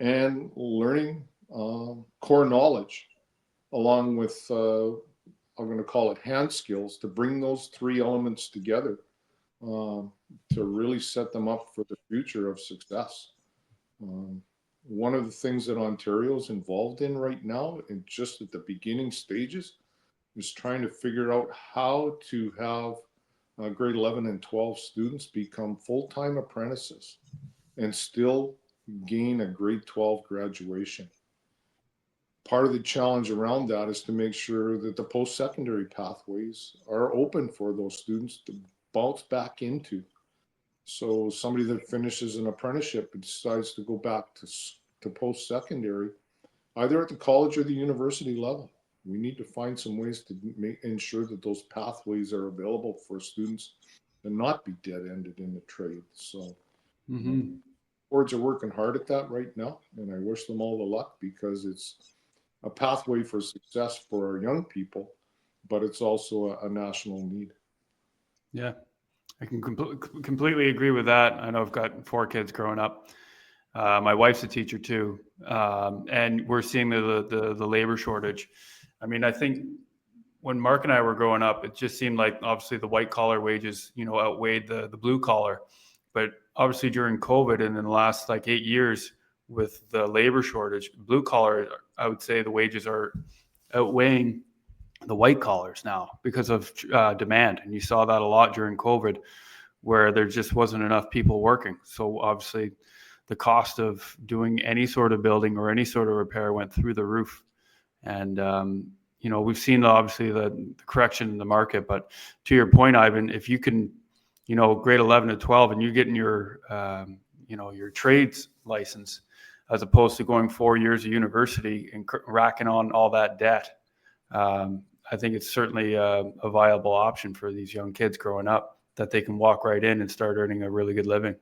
and learning core knowledge, along with, I'm going to call it hand skills, to bring those three elements together to really set them up for the future of success. One of the things that Ontario is involved in right now, and just at the beginning stages, is trying to figure out how to have grade 11 and 12 students become full-time apprentices and still gain a grade 12 graduation. Part of the challenge around that is to make sure that the post-secondary pathways are open for those students to bounce back into. So somebody that finishes an apprenticeship and decides to go back to post-secondary, either at the college or the university level, we need to find some ways to ensure that those pathways are available for students and not be dead-ended in the trade. So boards are working hard at that right now, and I wish them all the luck, because it's a pathway for success for our young people, but it's also a national need. Yeah, I can completely agree with that. I know I've got 4 kids growing up. My wife's a teacher too, and we're seeing the labor shortage. I mean, I think when Mark and I were growing up, it just seemed like obviously the white collar wages, outweighed the blue collar. But obviously during COVID and in the last like 8 years with the labor shortage, blue collar, I would say the wages are outweighing the white collars now because of demand. And you saw that a lot during COVID where there just wasn't enough people working. So obviously the cost of doing any sort of building or any sort of repair went through the roof. And, we've seen obviously the correction in the market, but to your point, Ivan, if you can, grade 11 to 12 and you're getting your, your trades license, as opposed to going 4 years of university and racking on all that debt, I think it's certainly a viable option for these young kids growing up that they can walk right in and start earning a really good living.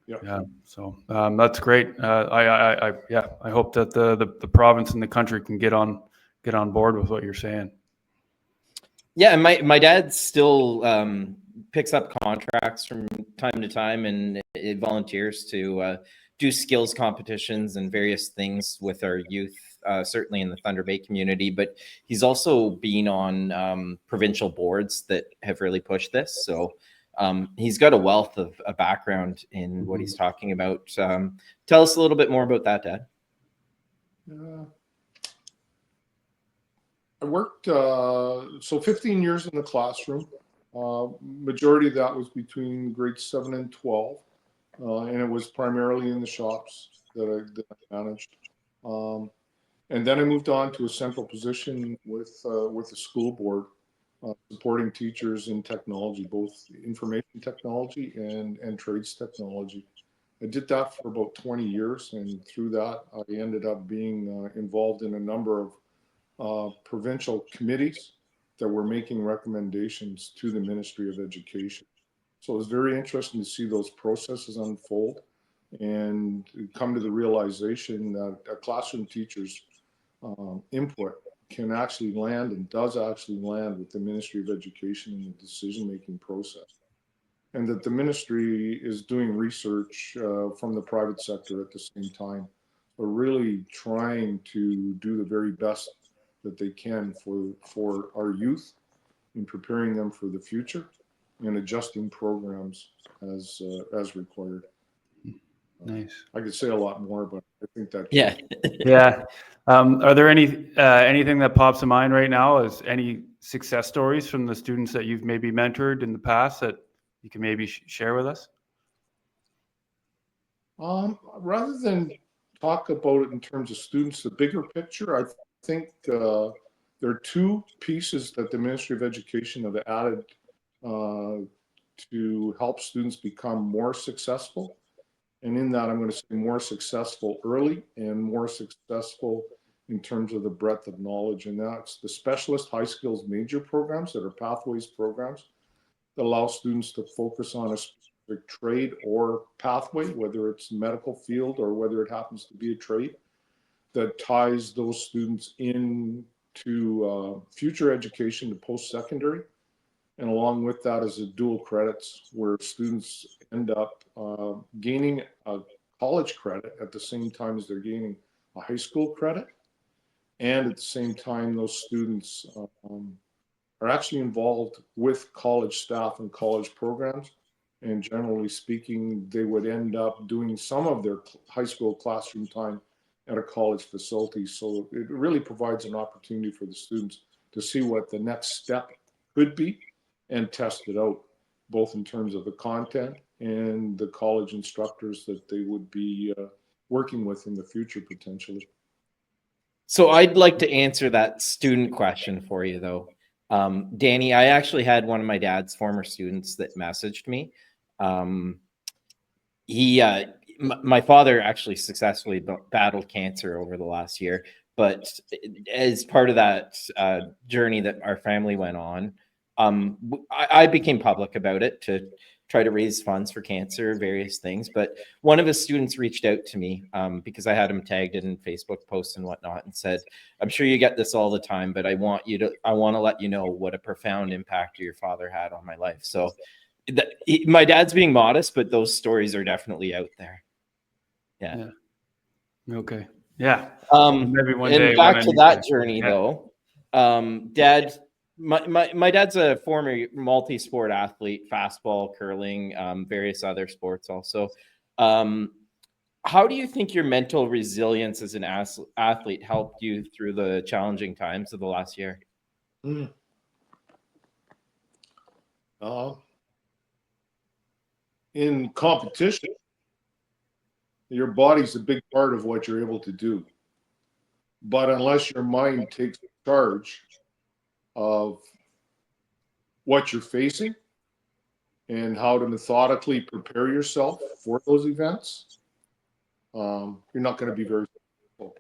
Yeah. So that's great. I hope that the province and the country can get on board with what you're saying. Yeah, and my dad still picks up contracts from time to time, and it volunteers to do skills competitions and various things with our youth, certainly in the Thunder Bay community. But he's also been on provincial boards that have really pushed this. So he's got a wealth of a background in what he's talking about. Tell us a little bit more about that, Dad. I worked 15 years in the classroom. Majority of that was between grades 7 and 12, and it was primarily in the shops that I managed. And then I moved on to a central position with the school board, supporting teachers in technology, both information technology and trades technology. I did that for about 20 years, and through that, I ended up being involved in a number of provincial committees that were making recommendations to the Ministry of Education. So it was very interesting to see those processes unfold and come to the realization that a classroom teacher's input can actually land and does actually land with the Ministry of Education in the decision-making process. And that the ministry is doing research from the private sector at the same time. We're really trying to do the very best that they can for our youth in preparing them for the future and adjusting programs as required. Nice. I could say a lot more, but I think that. Yeah. Are there anything that pops in mind right now as any success stories from the students that you've maybe mentored in the past that you can maybe share with us? Rather than talk about it in terms of students, the bigger picture, I think there are 2 pieces that the Ministry of Education have added to help students become more successful. And in that, I'm going to say more successful early and more successful in terms of the breadth of knowledge. And that's the specialist high skills major programs that are pathways programs that allow students to focus on a specific trade or pathway, whether it's medical field or whether it happens to be a trade, that ties those students into future education to post-secondary. And along with that is a dual credits where students end up gaining a college credit at the same time as they're gaining a high school credit. And at the same time, those students are actually involved with college staff and college programs. And generally speaking, they would end up doing some of their high school classroom time at a college facility. So it really provides an opportunity for the students to see what the next step could be and test it out, both in terms of the content and the college instructors that they would be working with in the future potentially. So I'd like to answer that student question for you, though. Danny, I actually had one of my dad's former students that messaged me. My father actually successfully battled cancer over the last year, but as part of that journey that our family went on, I became public about it to try to raise funds for cancer, various things. But one of his students reached out to me because I had him tagged in Facebook posts and whatnot, and said, "I'm sure you get this all the time, but I want to let you know what a profound impact your father had on my life." So my dad's being modest, but those stories are definitely out there. Yeah. Okay. Yeah. Maybe one day. And back to that journey, though, Dad. My dad's a former multi-sport athlete, fastball, curling, various other sports also. How do you think your mental resilience as an athlete helped you through the challenging times of the last year? In competition, your body's a big part of what you're able to do. But unless your mind takes charge of what you're facing and how to methodically prepare yourself for those events, you're not going to be very successful.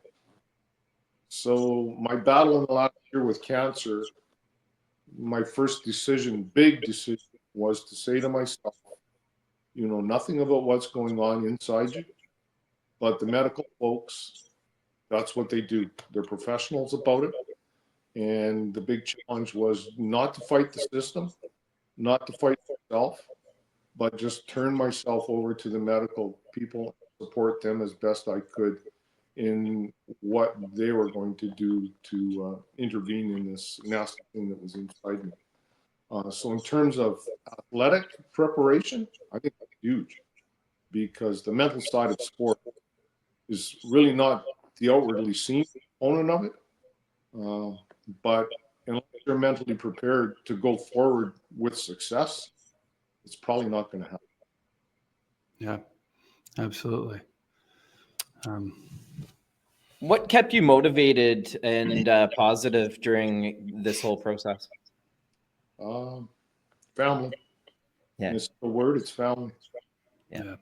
So my battle in the last year with cancer, my first decision, big decision, was to say to myself, you know nothing about what's going on inside you, but the medical folks, that's what they do. They're professionals about it. And the big challenge was not to fight the system, not to fight myself, but just turn myself over to the medical people, support them as best I could in what they were going to do to intervene in this nasty thing that was inside me. So in terms of athletic preparation, I think that's huge, because the mental side of sport is really not the outwardly seen component of it. But unless you're mentally prepared to go forward with success, it's probably not going to happen. Yeah, absolutely. What kept you motivated and positive during this whole process? Family. Yeah. It's the word, it's family. Yeah.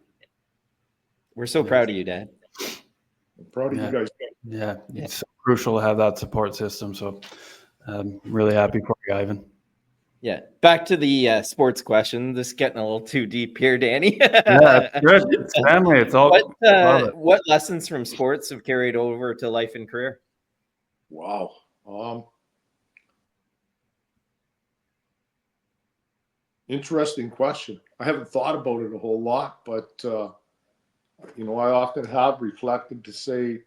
We're so proud of you, Dad. I'm proud of you guys. Yeah, it's so crucial to have that support system. So I'm really happy for you, Ivan. Yeah. Back to the sports question. This is getting a little too deep here, Danny. Yeah, it's good. It's family. It's all. What lessons from sports have carried over to life and career? Wow. Interesting question. I haven't thought about it a whole lot, but I often have reflected to say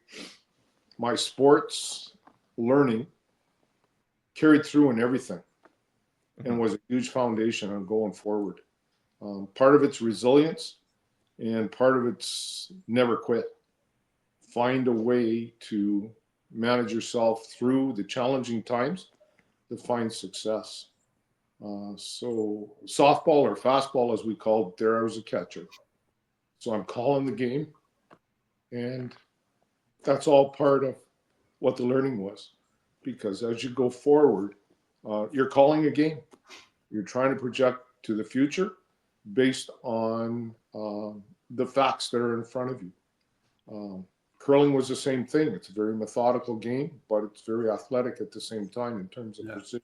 my sports learning carried through in everything and was a huge foundation on going forward. Part of it's resilience and part of it's never quit. Find a way to manage yourself through the challenging times to find success. So softball, or fastball as we called it there, I was a catcher. So I'm calling the game, and that's all part of what the learning was. Because as you go forward, you're calling a game. You're trying to project to the future based on the facts that are in front of you. Curling was the same thing. It's a very methodical game, but it's very athletic at the same time in terms of precision.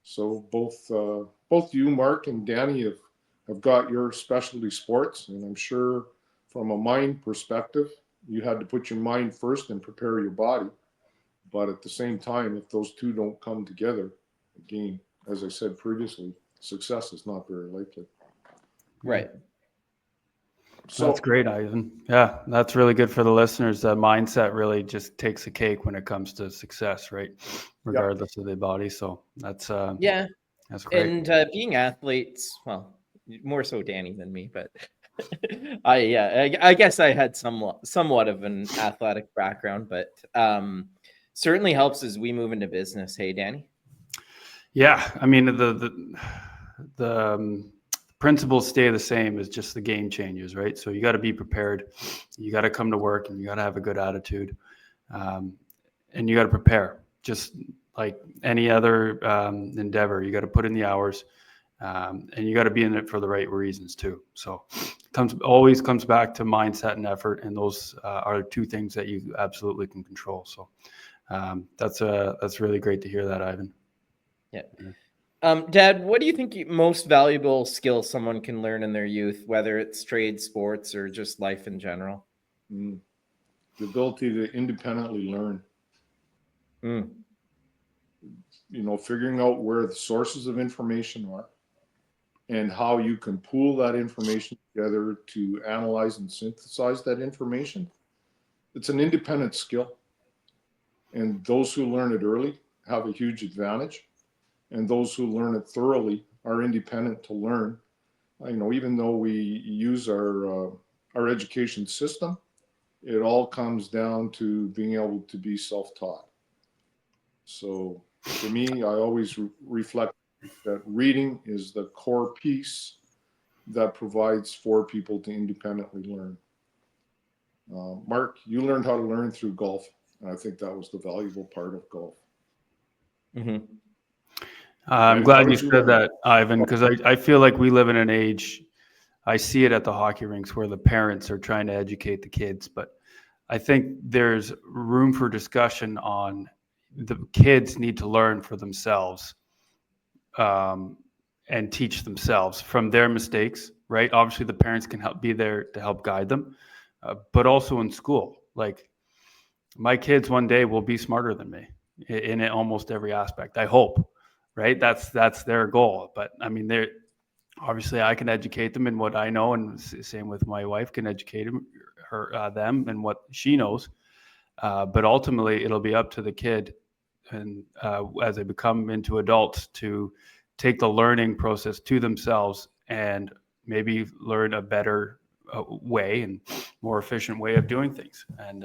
So both you, Mark, and Danny have got your specialty sports, and I'm sure from a mind perspective, you had to put your mind first and prepare your body. But at the same time, if those two don't come together, again, as I said previously, success is not very likely. Right. So that's great, Ivan. Yeah, that's really good for the listeners. That mindset really just takes a cake when it comes to success, right? Regardless of their body. So that's that's great. And being athletes, well, more so Danny than me, but I guess I had somewhat of an athletic background, but certainly helps as we move into business. Hey, Danny. Yeah, I mean the principles stay the same, as just the game changes, right? So you got to be prepared, you got to come to work, and you got to have a good attitude, and you got to prepare. Just like any other endeavor, you got to put in the hours, and you got to be in it for the right reasons too. So always comes back to mindset and effort, and those are two things that you absolutely can control. So that's really great to hear that, Ivan. Yeah. Dad, what do you think most valuable skill someone can learn in their youth, whether it's trade, sports, or just life in general? The ability to independently learn. Figuring out where the sources of information are and how you can pool that information together to analyze and synthesize that information. It's an independent skill. And those who learn it early have a huge advantage. And those who learn it thoroughly are independent to learn. Even though we use our education system, it all comes down to being able to be self-taught. So for me, I always reflect that reading is the core piece that provides for people to independently learn. Mark, you learned how to learn through golf. And I think that was the valuable part of golf. Mm-hmm. I'm glad you said that, Ivan, because I feel like we live in an age, I see it at the hockey rinks where the parents are trying to educate the kids, but I think there's room for discussion on the kids need to learn for themselves and teach themselves from their mistakes, right? Obviously, the parents can be there to help guide them, but also in school. Like my kids one day will be smarter than me in almost every aspect. I hope, right? That's their goal. But I mean, obviously I can educate them in what I know, and same with my wife can educate them in what she knows. But ultimately, it'll be up to the kid, and as they become into adults, to take the learning process to themselves and maybe learn a better way and more efficient way of doing things. And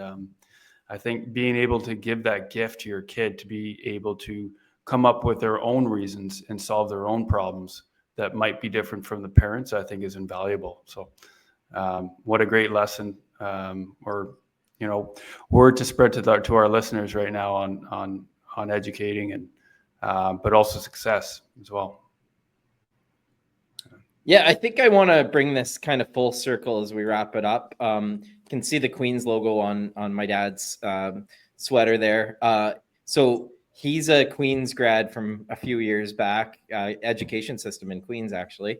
I think being able to give that gift to your kid to be able to come up with their own reasons and solve their own problems that might be different from the parents, I think is invaluable. So what a great lesson, or word to spread to our listeners right now on educating and but also success as well. Yeah, I think I want to bring this kind of full circle as we wrap it up. You can see the Queen's logo on my dad's sweater there. So he's a Queen's grad from a few years back, education system in Queens, actually.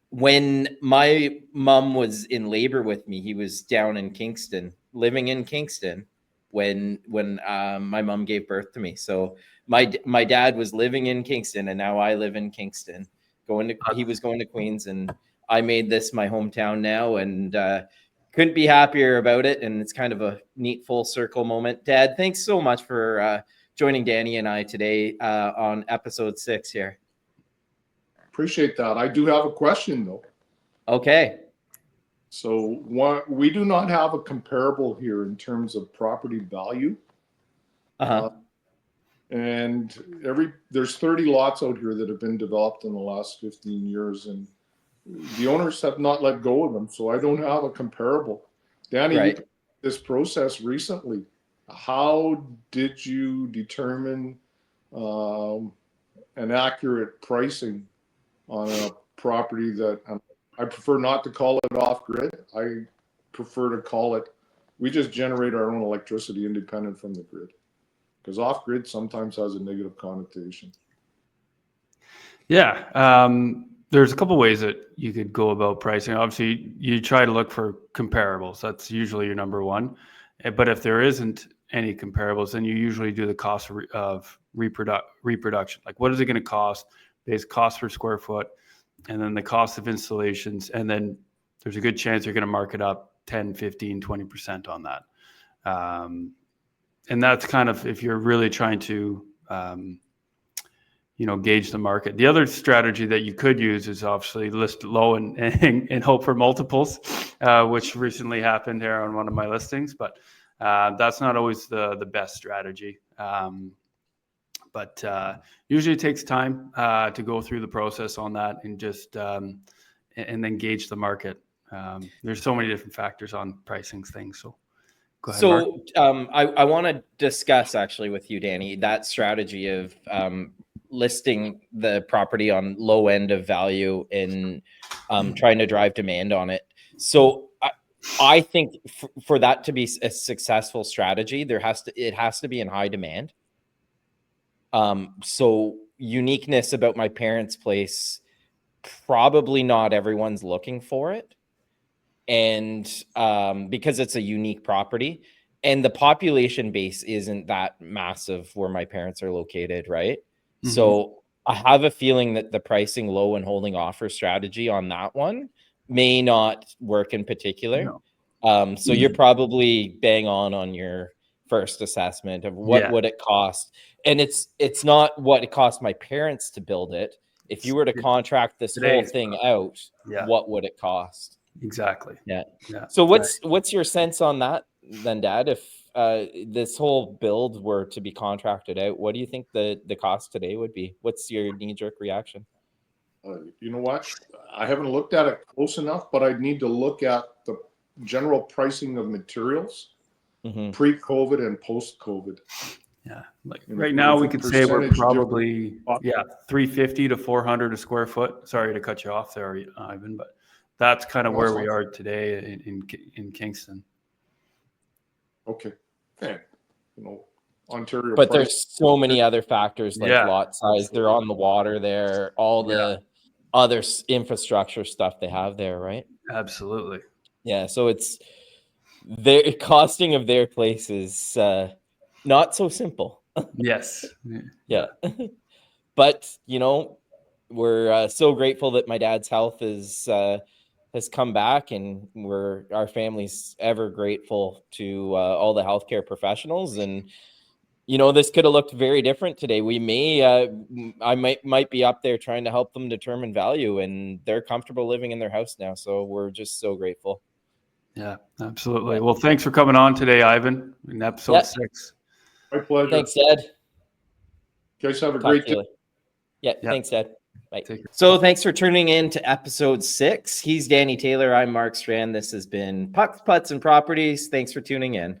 When my mom was in labor with me, he was down in Kingston, living in Kingston when my mom gave birth to me. So my dad was living in Kingston, and now I live in Kingston. He was going to Queens, and I made this my hometown now, and couldn't be happier about it. And it's kind of a neat full circle moment. Dad, thanks so much for joining Danny and I today on episode 6 here. Appreciate that. I do have a question though. Okay. So we do not have a comparable here in terms of property value. And there's 30 lots out here that have been developed in the last 15 years, and the owners have not let go of them. So I don't have a comparable. Danny, right. You did this process recently. How did you determine an accurate pricing on a property that I prefer not to call it off grid? I prefer to call it, we just generate our own electricity independent from the grid. Because off-grid sometimes has a negative connotation. Yeah, there's a couple ways that you could go about pricing. Obviously, you try to look for comparables. That's usually your number one. But if there isn't any comparables, then you usually do the cost of reproduction. Like, what is it going to cost? Base cost per square foot, and then the cost of installations. And then there's a good chance you're going to mark it up 10, 15, 20% on that. And that's kind of if you're really trying to, gauge the market. The other strategy that you could use is obviously list low and hope for multiples, which recently happened here on one of my listings. But that's not always the best strategy. But usually it takes time to go through the process on that and just and then gauge the market. There's so many different factors on pricing things. So. Go ahead, so I want to discuss actually with you, Danny, that strategy of listing the property on low end of value and trying to drive demand on it. So I think for that to be a successful strategy, it has to be in high demand. So uniqueness about my parents' place, probably not everyone's looking for it. And because it's a unique property, and the population base isn't that massive where my parents are located, right? Mhm. So I have a feeling that the pricing low and holding offer strategy on that one may not work in particular. No. So you're probably bang on your first assessment of what would it cost. And it's not what it cost my parents to build it. If you were to contract this whole Today's thing out, Yeah. what would it cost? Exactly. Yeah. Yeah. So what's your sense on that then, Dad? If this whole build were to be contracted out, what do you think the cost today would be? What's your knee-jerk reaction? You know what? I haven't looked at it close enough, but I'd need to look at the general pricing of materials pre-COVID and post-COVID. Yeah. Like And right now, we with a could say we're percentage probably 350 to 400 a square foot. Sorry to cut you off there, Ivan, but that's kind of where we are today in Kingston. Okay. And, you know, Ontario. But there's so many other factors like Yeah, lot size. They're on the water there, all the other infrastructure stuff they have there, right? Absolutely. Yeah. So it's their costing of their place is not so simple. Yes. Yeah. But, you know, we're so grateful that my dad's health has come back, and our family's ever grateful to all the healthcare professionals. And, you know, this could have looked very different today. We may, I might be up there trying to help them determine value, and they're comfortable living in their house now. So we're just so grateful. Yeah, absolutely. Well, thanks for coming on today, Ivan, in episode 6. My pleasure. Thanks, Dad. You guys have a great day. Yeah, thanks, Dad. Bye. Take care. So thanks for tuning in to episode 6. He's Danny Taylor. I'm Mark Strand. This has been Pucks, Putts, and Properties. Thanks for tuning in.